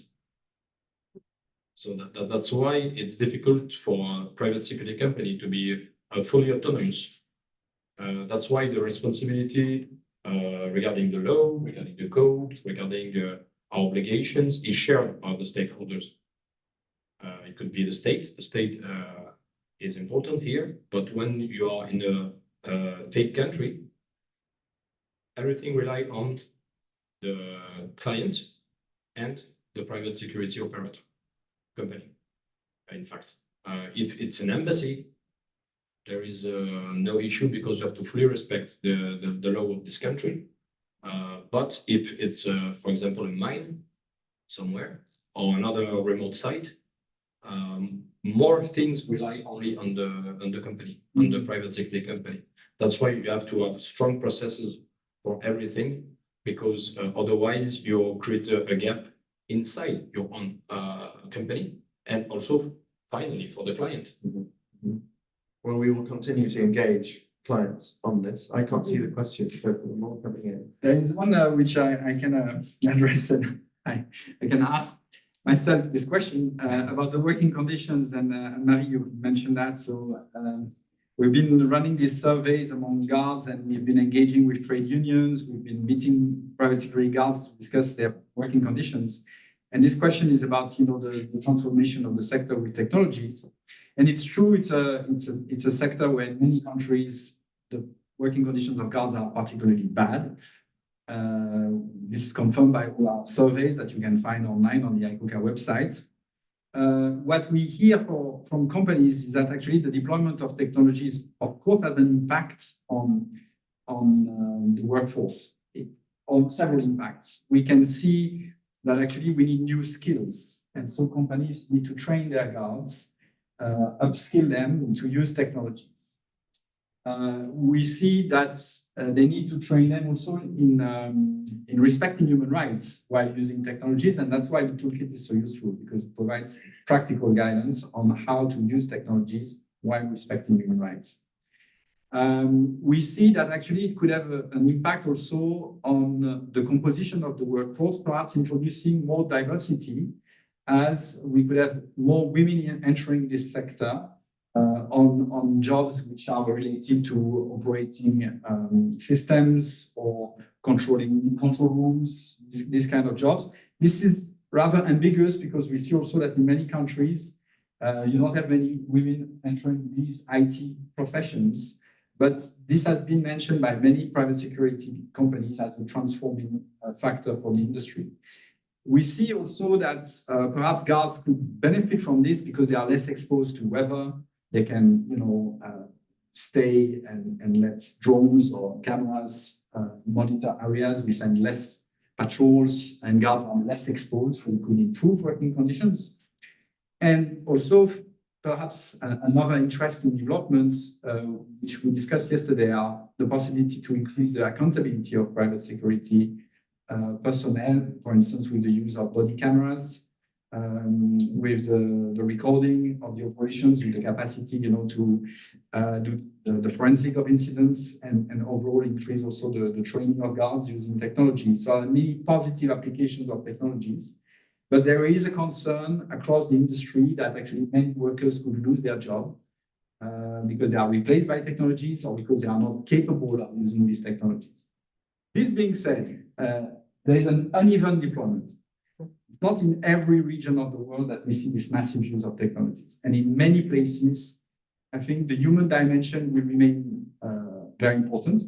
So that's why it's difficult for a private security company to be fully autonomous. That's why the responsibility regarding the law, regarding the code, regarding our obligations is shared by the stakeholders. It could be the state. The state is important here, but when you are in a state country, everything relies on the client and the private security operator company. In fact, if it's an embassy, there is no issue, because you have to fully respect the law of this country. But if it's, for example, a mine somewhere or another remote site, more things rely only on the company, on the private security company. That's why you have to have strong processes for everything, because otherwise you create a gap inside your own company, and also finally for the client. Well, we will continue to engage clients on this. I can't see the questions, so for the more coming in. There is one which I can address, and I can ask myself this question about the working conditions, and Marie, you mentioned that. So we've been running these surveys among guards, and we've been engaging with trade unions. We've been meeting private security guards to discuss their working conditions. And this question is about, the transformation of the sector with technologies. And it's true, it's a sector where in many countries the working conditions of guards are particularly bad. This is confirmed by all our surveys that you can find online on the ICoCA website. What we hear from companies is that actually the deployment of technologies, of course, has an impact on the workforce, on several impacts. We can see that actually we need new skills. And so companies need to train their guards, upskill them to use technologies. We see that they need to train them also in respecting human rights while using technologies. And that's why the toolkit is so useful, because it provides practical guidance on how to use technologies while respecting human rights. We see that actually it could have an impact also on the composition of the workforce, perhaps introducing more diversity, as we could have more women entering this sector on jobs which are related to operating systems or controlling control rooms, this kind of jobs. This is rather ambiguous because we see also that in many countries, you don't have many women entering these IT professions. But this has been mentioned by many private security companies as a transforming factor for the industry. We see also that perhaps guards could benefit from this because they are less exposed to weather. They can, stay and let drones or cameras monitor areas. We send less patrols and guards are less exposed, so we could improve working conditions. And also, perhaps another interesting development, which we discussed yesterday, are the possibility to increase the accountability of private security personnel, for instance, with the use of body cameras, with the recording of the operations, with the capacity, to do the forensic of incidents and overall increase also the training of guards using technology. So many positive applications of technologies. But there is a concern across the industry that actually many workers could lose their job because they are replaced by technologies or because they are not capable of using these technologies. This being said, there is an uneven deployment. It's not in every region of the world that we see this massive use of technologies. And in many places, I think the human dimension will remain very important.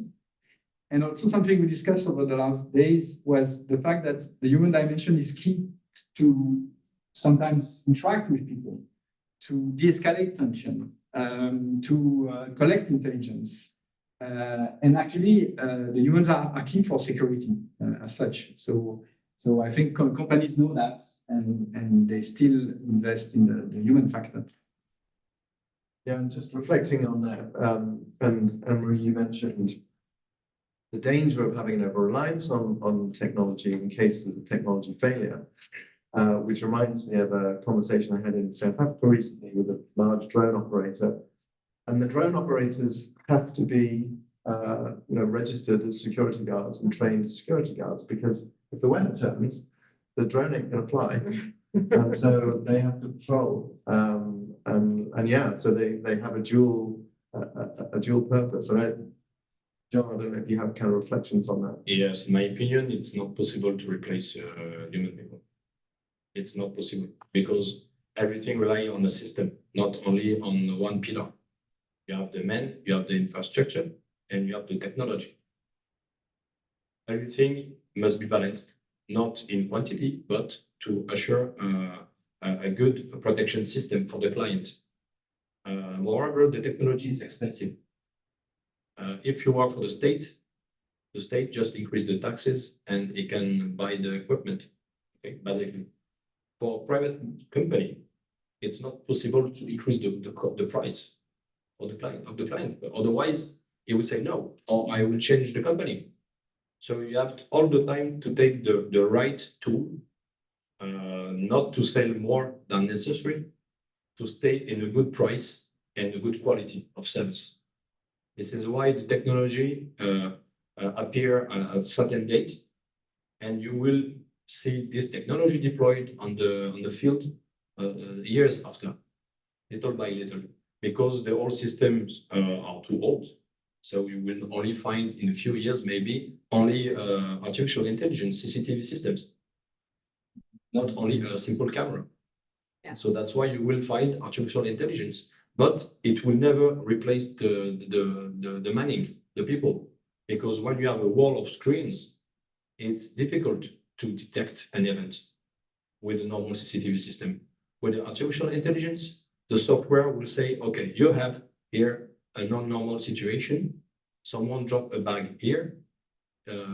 And also something we discussed over the last days was the fact that the human dimension is key to sometimes interact with people, to de-escalate tension, to collect intelligence. And actually, the humans are key for security as such. So I think companies know that, and they still invest in the human factor. Yeah, and just reflecting on that, and Marie, you mentioned the danger of having an over-reliance on technology in case of technology failure. Which reminds me of a conversation I had in South Africa recently with a large drone operator. And the drone operators have to be registered as security guards and trained as security guards, because if the weather turns, the drone ain't going to fly. And so they have to patrol. So they have a dual purpose. And John, I don't know if you have kind of reflections on that. Yes, in my opinion, it's not possible to replace human people. It's not possible because everything relies on the system, not only on one pillar. You have the men, you have the infrastructure, and you have the technology. Everything must be balanced, not in quantity, but to assure a good protection system for the client. Moreover, the technology is expensive. If you work for the state just increase the taxes and it can buy the equipment, okay, basically. For private company, it's not possible to increase the price of the client. Otherwise, he would say no, or I will change the company. So you have all the time to take the right tool, not to sell more than necessary, to stay in a good price and a good quality of service. This is why the technology appear at a certain date, and you will see this technology deployed on the field years after, little by little, because the old systems are too old. So you will only find in a few years, maybe only artificial intelligence CCTV systems, not only a simple camera. Yeah. So that's why you will find artificial intelligence, but it will never replace the manning, the people, because when you have a wall of screens, it's difficult to detect an event with a normal CCTV system. With the artificial intelligence, the software will say, okay, you have here a non-normal situation. Someone dropped a bag here,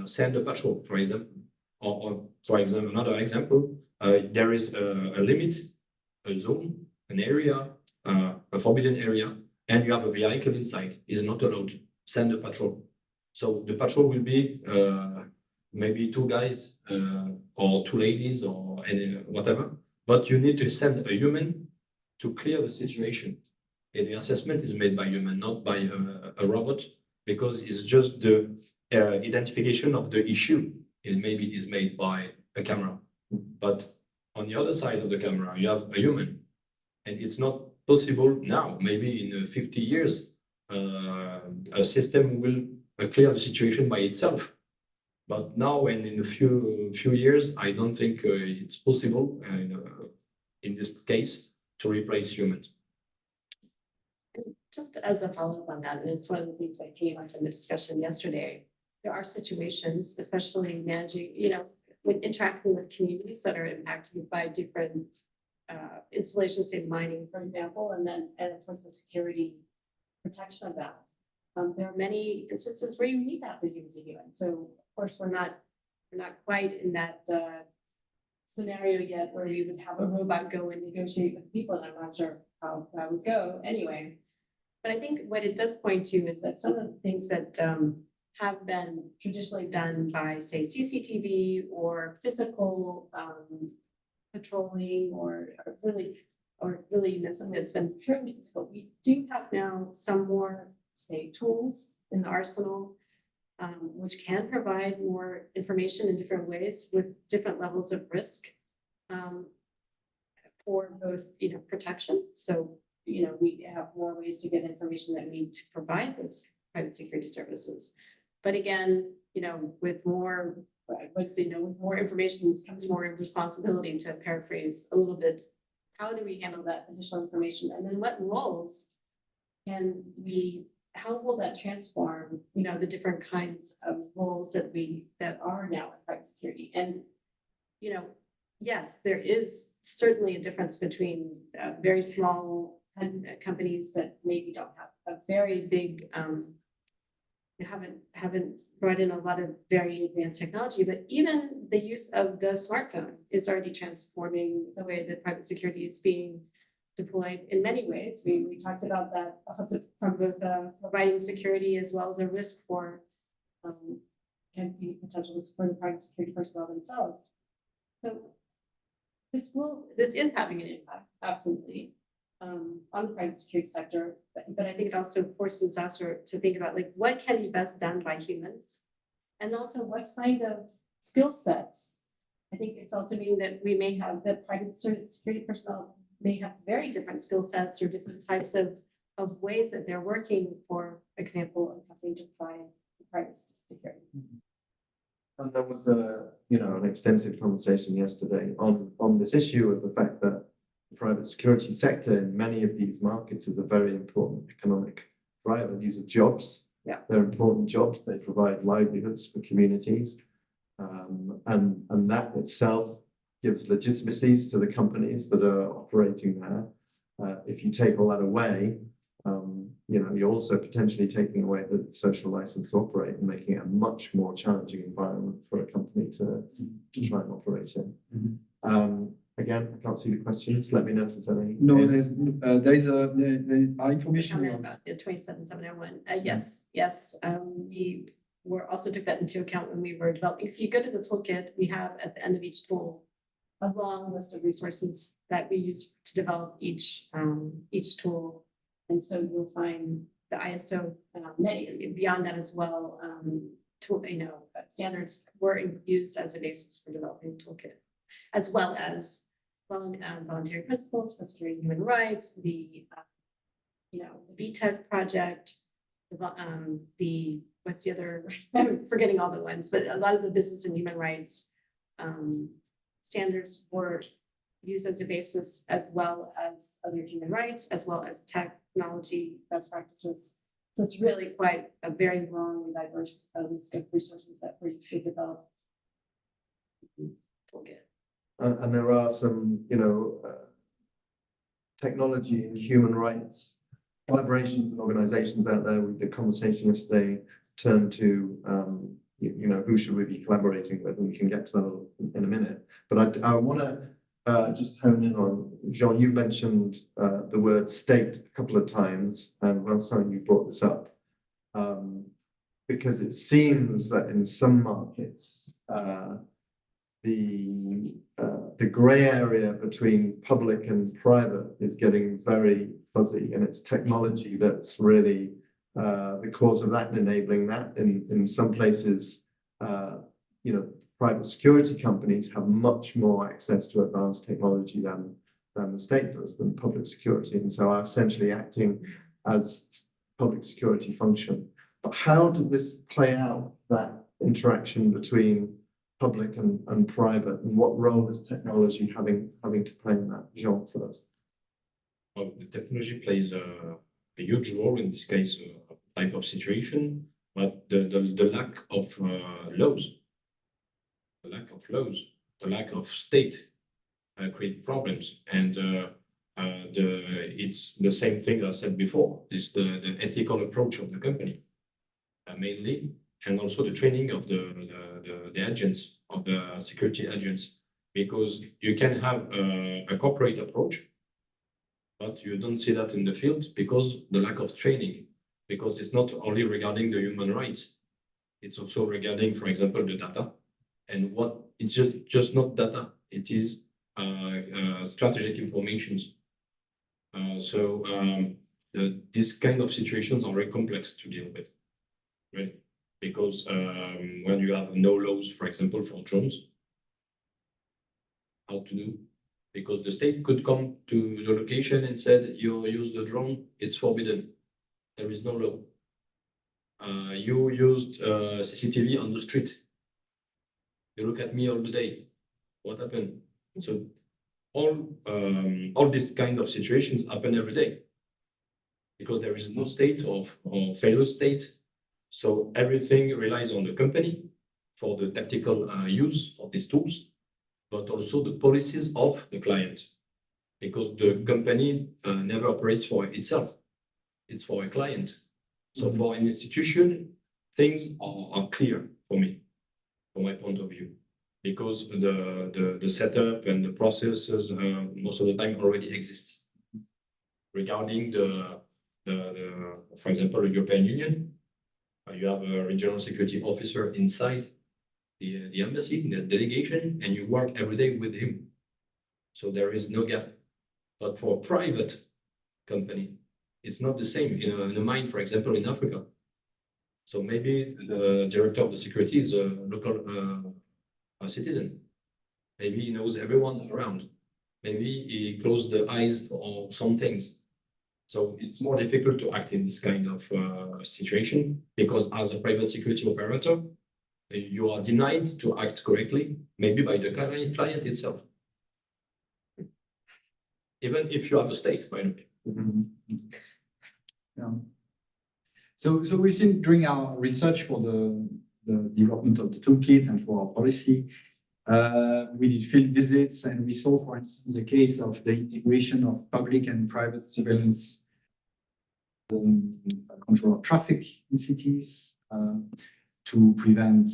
send a patrol, for example. Or for example, another example, there is a limit, a zone, an area, a forbidden area, and you have a vehicle inside, is not allowed. Send a patrol. So the patrol will be maybe two guys or two ladies or whatever, but you need to send a human to clear the situation. And the assessment is made by human, not by a robot, because it's just the identification of the issue. It maybe is made by a camera, but on the other side of the camera, you have a human, and it's not possible now. Maybe in 50 years, a system will clear the situation by itself. But now and in a few years, I don't think it's possible in this case to replace humans. Just as a follow-up on that, and it's one of the things that came up in the discussion yesterday, there are situations, especially managing, when interacting with communities that are impacted by different installations in mining, for example, and of course the security protection of that. There are many instances where you need to have the human to human. So of course we're not quite in that scenario yet where you would have a robot go and negotiate with people, and I'm not sure how that would go anyway. But I think what it does point to is that some of the things that have been traditionally done by, say, CCTV or physical patrolling or really something that's been purely physical. We do have now some more, say, tools in the arsenal, which can provide more information in different ways with different levels of risk for both, protection. So, we have more ways to get information that we need to provide those private security services. But again, with more, with more information comes more responsibility, to paraphrase a little bit. How do we handle that additional information? And then what roles how will that transform, the different kinds of roles that are now in private security? And, yes, there is certainly a difference between very small companies that maybe don't have a very big, haven't brought in a lot of very advanced technology, but even the use of the smartphone is already transforming the way that private security is being deployed in many ways. We talked about that from both providing security as well as a risk for can be potential risk for the private security personnel themselves. So this is having an impact, absolutely, on the private security sector, but I think it also forces us to think about what can be best done by humans, and also what kind of skill sets. I think it's also meaning that we may have the private security personnel may have very different skill sets or different types of ways that they're working, for example, a company to provide private security. And there was an extensive conversation yesterday on this issue of the fact that the private security sector in many of these markets is a very important economic driver. These are jobs. Yeah. They're important jobs. They provide livelihoods for communities. And that itself gives legitimacies to the companies that are operating there. If you take all that away, you're also potentially taking away the social license to operate and making it a much more challenging environment for a company to try and operate in. Again, I can't see the questions. Let me know if there's any. No, there's our information. Comment about the 27701. Yes. We were also took that into account when we were developing. If you go to the toolkit, we have at the end of each tool a long list of resources that we use to develop each tool. And so you'll find the ISO, beyond that as well, standards were used as a basis for developing the toolkit, as well as voluntary principles for securing human rights, the VTech project, what's the other, I'm forgetting all the ones, but a lot of the business and human rights standards were used as a basis, as well as other human rights, as well as technology best practices. So it's really quite a very long and diverse list of resources that were used to develop Toolkit. And there are some, technology and human rights collaborations and organizations out there. The conversation yesterday turned to, who should we be collaborating with, and we can get to that in a minute. But I want to just hone in on, Jean, you mentioned the word state a couple of times, and Vincent, you brought this up, because it seems that in some markets, the gray area between public and private is getting very fuzzy, and it's technology that's really the cause of that and enabling that. In some places, private security companies have much more access to advanced technology than the state does, than public security, and so are essentially acting as public security function. But how does this play out, that interaction between public and private, and what role is technology having to play in that? Jean first. Well, the technology plays a huge role in this case, type of situation, but the lack of laws, the lack of state create problems, and it's the same thing I said before. It's the ethical approach of the company, mainly, and also the training of the agents, of the security agents, because you can have a corporate approach, but you don't see that in the field because the lack of training, because it's not only regarding the human rights, it's also regarding, for example, the data, and what it's just not data, it is strategic informations. This kind of situations are very complex to deal with, right? Because when you have no laws, for example, for drones, how to do? Because the state could come to the location and said, you use the drone, it's forbidden. There is no law. You used CCTV on the street. You look at me all the day. What happened? So all these kind of situations happen every day because there is no state or failure state. So everything relies on the company for the tactical use of these tools, but also the policies of the client, because the company never operates for itself. It's for a client. So for an institution, things are clear for me, from my point of view, because the setup and the processes most of the time already exist. Regarding for example, the European Union, you have a regional security officer inside the embassy, the delegation, and you work every day with him. So there is no gap. But for a private company, it's not the same. In a mine, for example, in Africa. So maybe the director of the security is a local citizen. Maybe he knows everyone around. Maybe he closed the eyes for some things. So it's more difficult to act in this kind of situation because as a private security operator, you are denied to act correctly, maybe by the client itself. Even if you have a state, by the way. Yeah. So we've seen during our research for the development of the toolkit and for our policy, we did field visits, and we saw, for instance, the case of the integration of public and private surveillance, control of traffic in cities, to prevent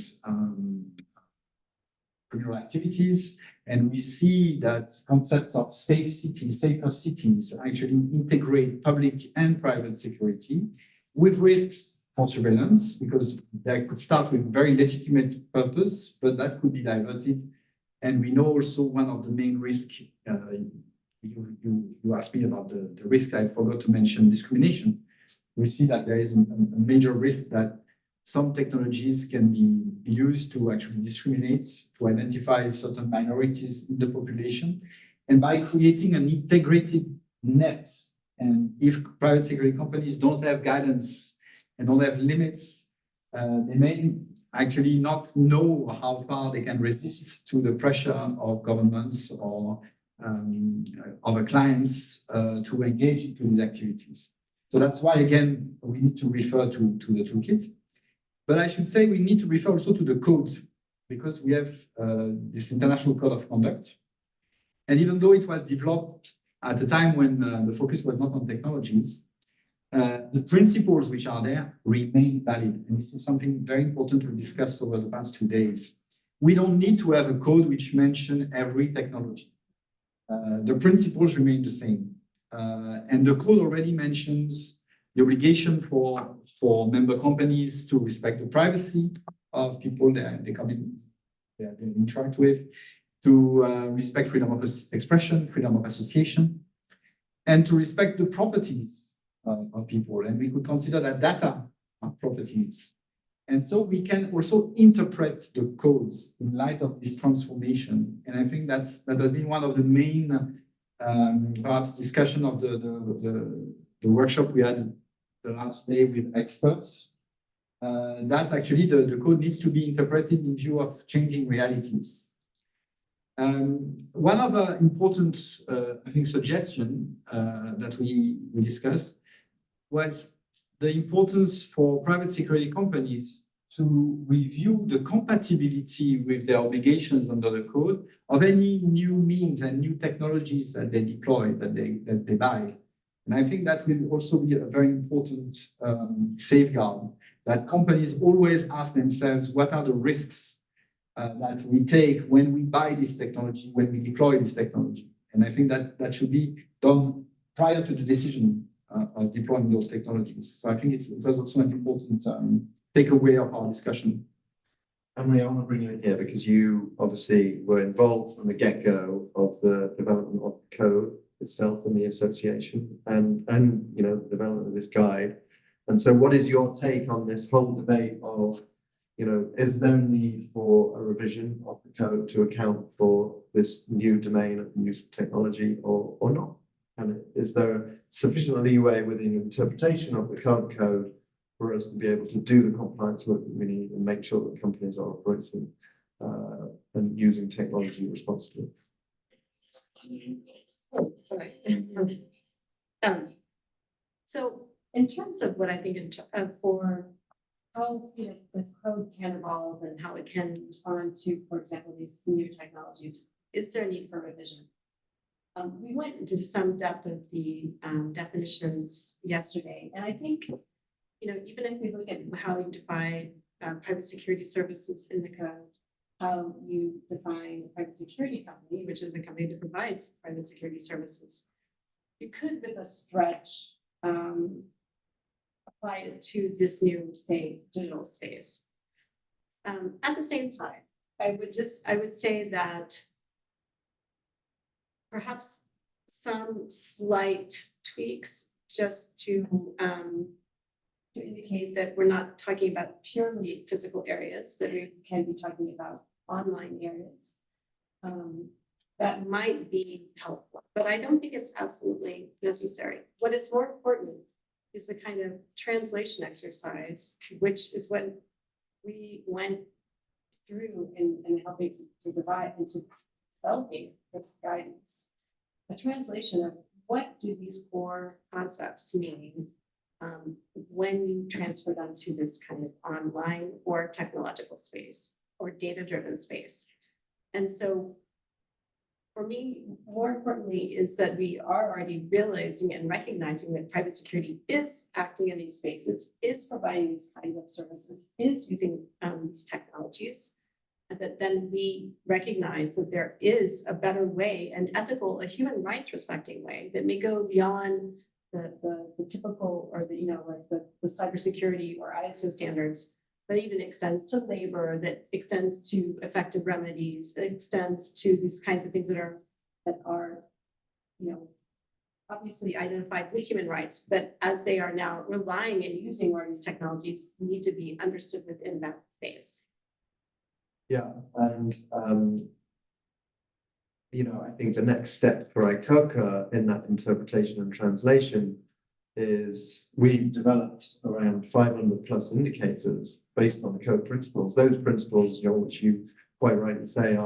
criminal activities. And we see that concepts of safe cities, safer cities actually integrate public and private security with risks for surveillance, because they could start with very legitimate purpose, but that could be diverted. And we know also one of the main risks, you asked me about the risk, I forgot to mention discrimination. We see that there is a major risk that some technologies can be used to actually discriminate, to identify certain minorities in the population. And by creating an integrated net, and if private security companies don't have guidance and don't have limits, they may actually not know how far they can resist to the pressure of governments or other clients to engage into these activities. So that's why, again, we need to refer to the toolkit. But I should say we need to refer also to the code, because we have this international code of conduct. And even though it was developed at a time when the focus was not on technologies, the principles which are there remain valid. And this is something very important to discuss over the past 2 days. We don't need to have a code which mentions every technology. The principles remain the same. And the code already mentions the obligation for member companies to respect the privacy of people they come in, they interact with, to respect freedom of expression, freedom of association, and to respect the properties of people. And we could consider that data are properties. And so we can also interpret the codes in light of this transformation. And I think that has been one of the main, perhaps, discussion of the workshop we had the last day with experts. that actually the code needs to be interpreted in view of changing realities. One other important, I think, suggestion that we discussed was the importance for private security companies to review the compatibility with their obligations under the code of any new means and new technologies that they deploy, that they buy. And I think that will also be a very important safeguard, that companies always ask themselves, what are the risks that we take when we buy this technology, when we deploy this technology? And I think that should be done prior to the decision of deploying those technologies. So I think it was also an important takeaway of our discussion. And we want to bring you in here because you obviously were involved from the get-go of the development of the code itself and the association and you know, the development of this guide. And so what is your take on this whole debate of, you know, is there a need for a revision of the code to account for this new domain of use of technology or not? And is there sufficient leeway within the interpretation of the current code for us to be able to do the compliance work that we need and make sure that companies are operating and using technology responsibly? Oh, sorry. So in terms of what I think for how, you know, the code can evolve and how it can respond to, for example, these new technologies, is there a need for revision? We went into some depth of the definitions yesterday, and I think, you know, even if we look at how you define private security services in the code, how you define a private security company, which is a company that provides private security services, you could, with a stretch, apply it to this new, say, digital space. At the same time, I would say that perhaps some slight tweaks just to indicate that we're not talking about purely physical areas, that we can be talking about online areas. That might be helpful, but I don't think it's absolutely necessary. What is more important is the kind of translation exercise, which is what we went through in helping to provide and to developing this guidance. A translation of what do these core concepts mean when you transfer them to this kind of online or technological space or data-driven space. And so for me, more importantly, is that we are already realizing and recognizing that private security is acting in these spaces, is providing these kinds of services, is using these technologies, and that then we recognize that there is a better way, an ethical, a human rights respecting way that may go beyond the typical or the, you know, like the cybersecurity or ISO standards, that even extends to labor, that extends to effective remedies, that extends to these kinds of things that are, you know, obviously identified with human rights, but as they are now relying and using more of these technologies, need to be understood within that space. Yeah, and you know, I think the next step for ICoCA in that interpretation and translation is we've developed around 500 plus indicators based on the code principles. Those principles, you know, which you quite rightly say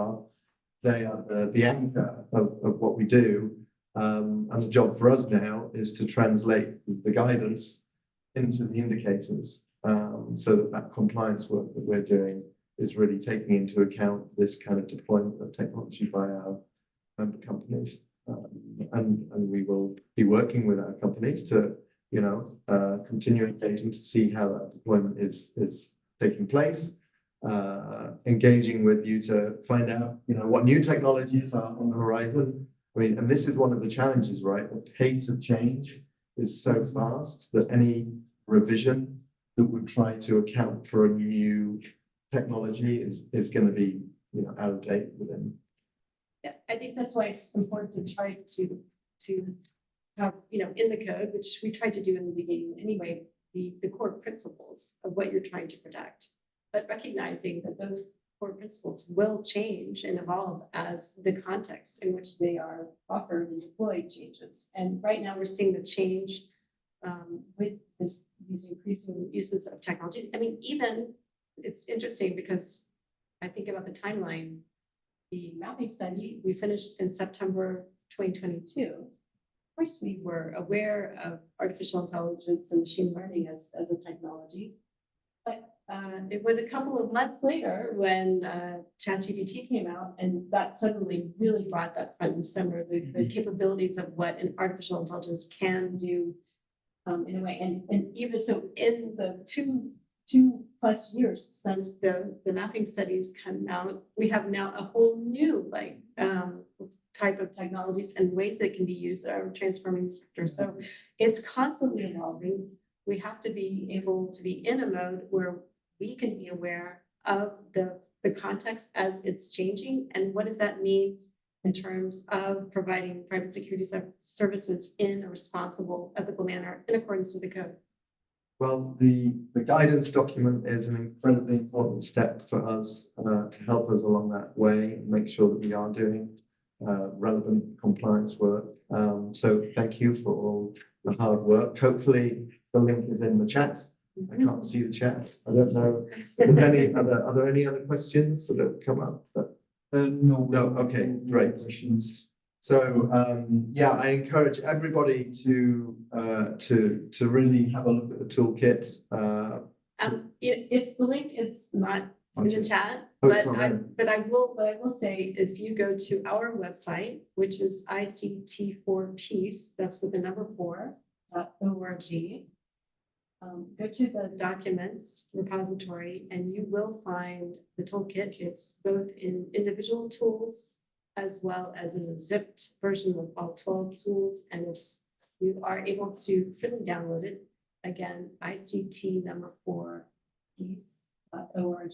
they are the anchor of what we do. And the job for us now is to translate the guidance into the indicators so that compliance work that we're doing is really taking into account this kind of deployment of technology by our member companies. And we will be working with our companies to, you know, continue engaging to see how that deployment is taking place, engaging with you to find out, you know, what new technologies are on the horizon. I mean, and this is one of the challenges, right? The pace of change is so fast that any revision that would try to account for a new technology is going to be, you know, out of date within. Yeah, I think that's why it's important to try to have, you know, in the code, which we tried to do in the beginning anyway, the core principles of what you're trying to protect, but recognizing that those core principles will change and evolve as the context in which they are offered and deployed changes. And right now we're seeing the change with these increasing uses of technology. I mean, even it's interesting because I think about the timeline. The mapping study we finished in September 2022. Of course, we were aware of artificial intelligence and machine learning as a technology, but it was a couple of months later when ChatGPT came out, and that suddenly really brought that front and center, the capabilities of what an artificial intelligence can do in a way. And even so, in the two plus years since the mapping studies come out, we have now a whole new type of technologies and ways that can be used are transforming the sector. So it's constantly evolving. We have to be able to be in a mode where we can be aware of the context as it's changing, and what does that mean in terms of providing private security services in a responsible, ethical manner in accordance with the code. Well, the guidance document is an incredibly important step for us to help us along that way and make sure that we are doing relevant compliance work. So thank you for all the hard work. Hopefully the link is in the chat. I can't see the chat. I don't know if there's are there any other questions that have come up? No. No, okay, great. Questions. So yeah, I encourage everybody to really have a look at the toolkit. If the link is not in the chat, Oh, but it's not there. I will say, if you go to our website, which is ICT4Peace, that's with the number 4.org. Go to the documents repository and you will find the toolkit. It's both in individual tools as well as in a zipped version of all 12 tools, and you are able to freely download it. Again, ICT number 4peace.org,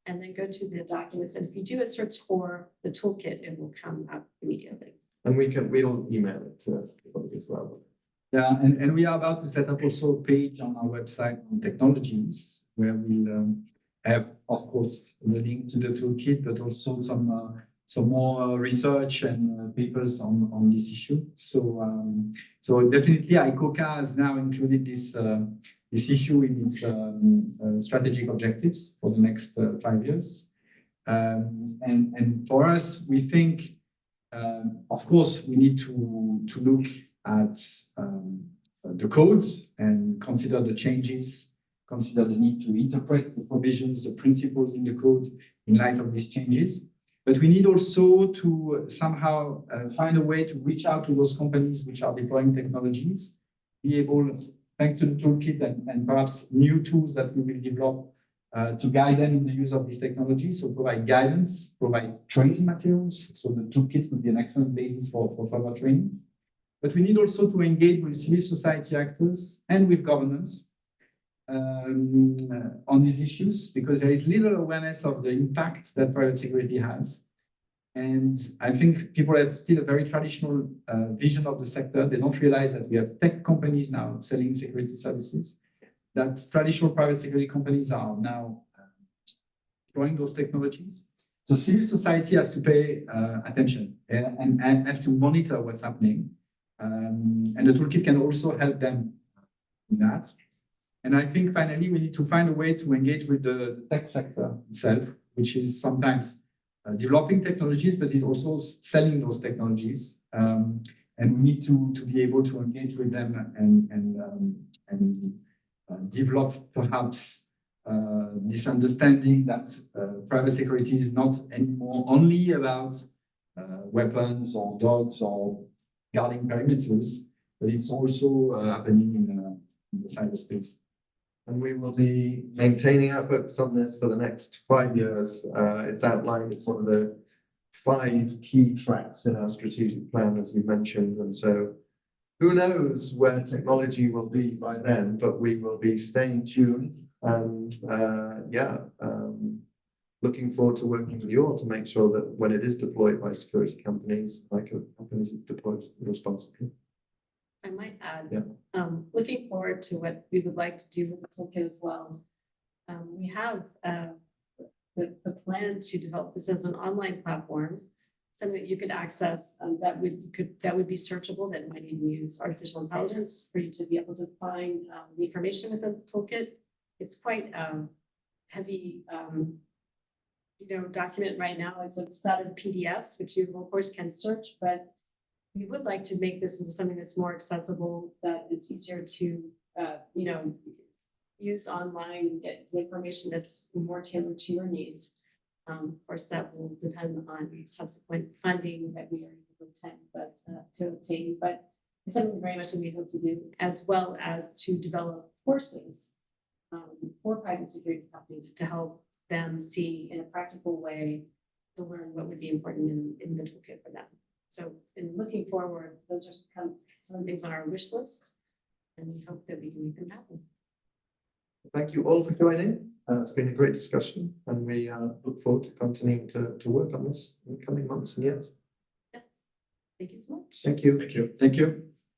and then go to the documents. And if you do a search for the toolkit, it will come up immediately. And we'll email it to everybody as well. Yeah, and we are about to set up also a page on our website on technologies where we'll have, of course, the link to the toolkit, but also some more research and papers on this issue. So definitely ICoCA has now included this issue in its strategic objectives for the next 5 years. And for us, we think, of course, we need to look at the code and consider the changes, consider the need to interpret the provisions, the principles in the code in light of these changes. But we need also to somehow find a way to reach out to those companies which are deploying technologies, be able, thanks to the toolkit and perhaps new tools that we will develop to guide them in the use of these technologies. So provide guidance, provide training materials. So the toolkit would be an excellent basis for further training. But we need also to engage with civil society actors and with governments on these issues, because there is little awareness of the impact that private security has. And I think people have still a very traditional vision of the sector. They don't realize that we have tech companies now selling security services, that traditional private security companies are now deploying those technologies. So civil society has to pay attention and have to monitor what's happening. And the toolkit can also help them in that. And I think finally, we need to find a way to engage with the tech sector itself, which is sometimes developing technologies, but it's also selling those technologies. And we need to be able to engage with them and develop perhaps this understanding that private security is not anymore only about weapons or dogs or guarding perimeters, but it's also happening in the cyberspace. And we will be maintaining our focus on this for the next 5 years. It's outlined, it's one of the 5 key tracks in our strategic plan, as you mentioned. And so who knows where technology will be by then, but we will be staying tuned and looking forward to working with you all to make sure that when it is deployed by security companies, it's deployed responsibly. I might add, Yeah. Looking forward to what we would like to do with the toolkit as well. We have the plan to develop this as an online platform something that you could access, that would be searchable, that might even use artificial intelligence for you to be able to find, the information within the toolkit. It's quite, heavy, document right now. It's a set of PDFs, which you of course can search, but we would like to make this into something that's more accessible, that it's easier to, use online, get the information that's more tailored to your needs. Of course, that will depend on subsequent funding that we are able to obtain, but it's something very much that we hope to do, as well as to develop courses for private security companies to help them see in a practical way to learn what would be important in the toolkit for them. So in looking forward, those are some of the things on our wish list, and we hope that we can make them happen. Thank you all for joining. It's been a great discussion, and we look forward to continuing to work on this in the coming months and years. Yes. Thank you so much. Thank you. Thank you. Thank you.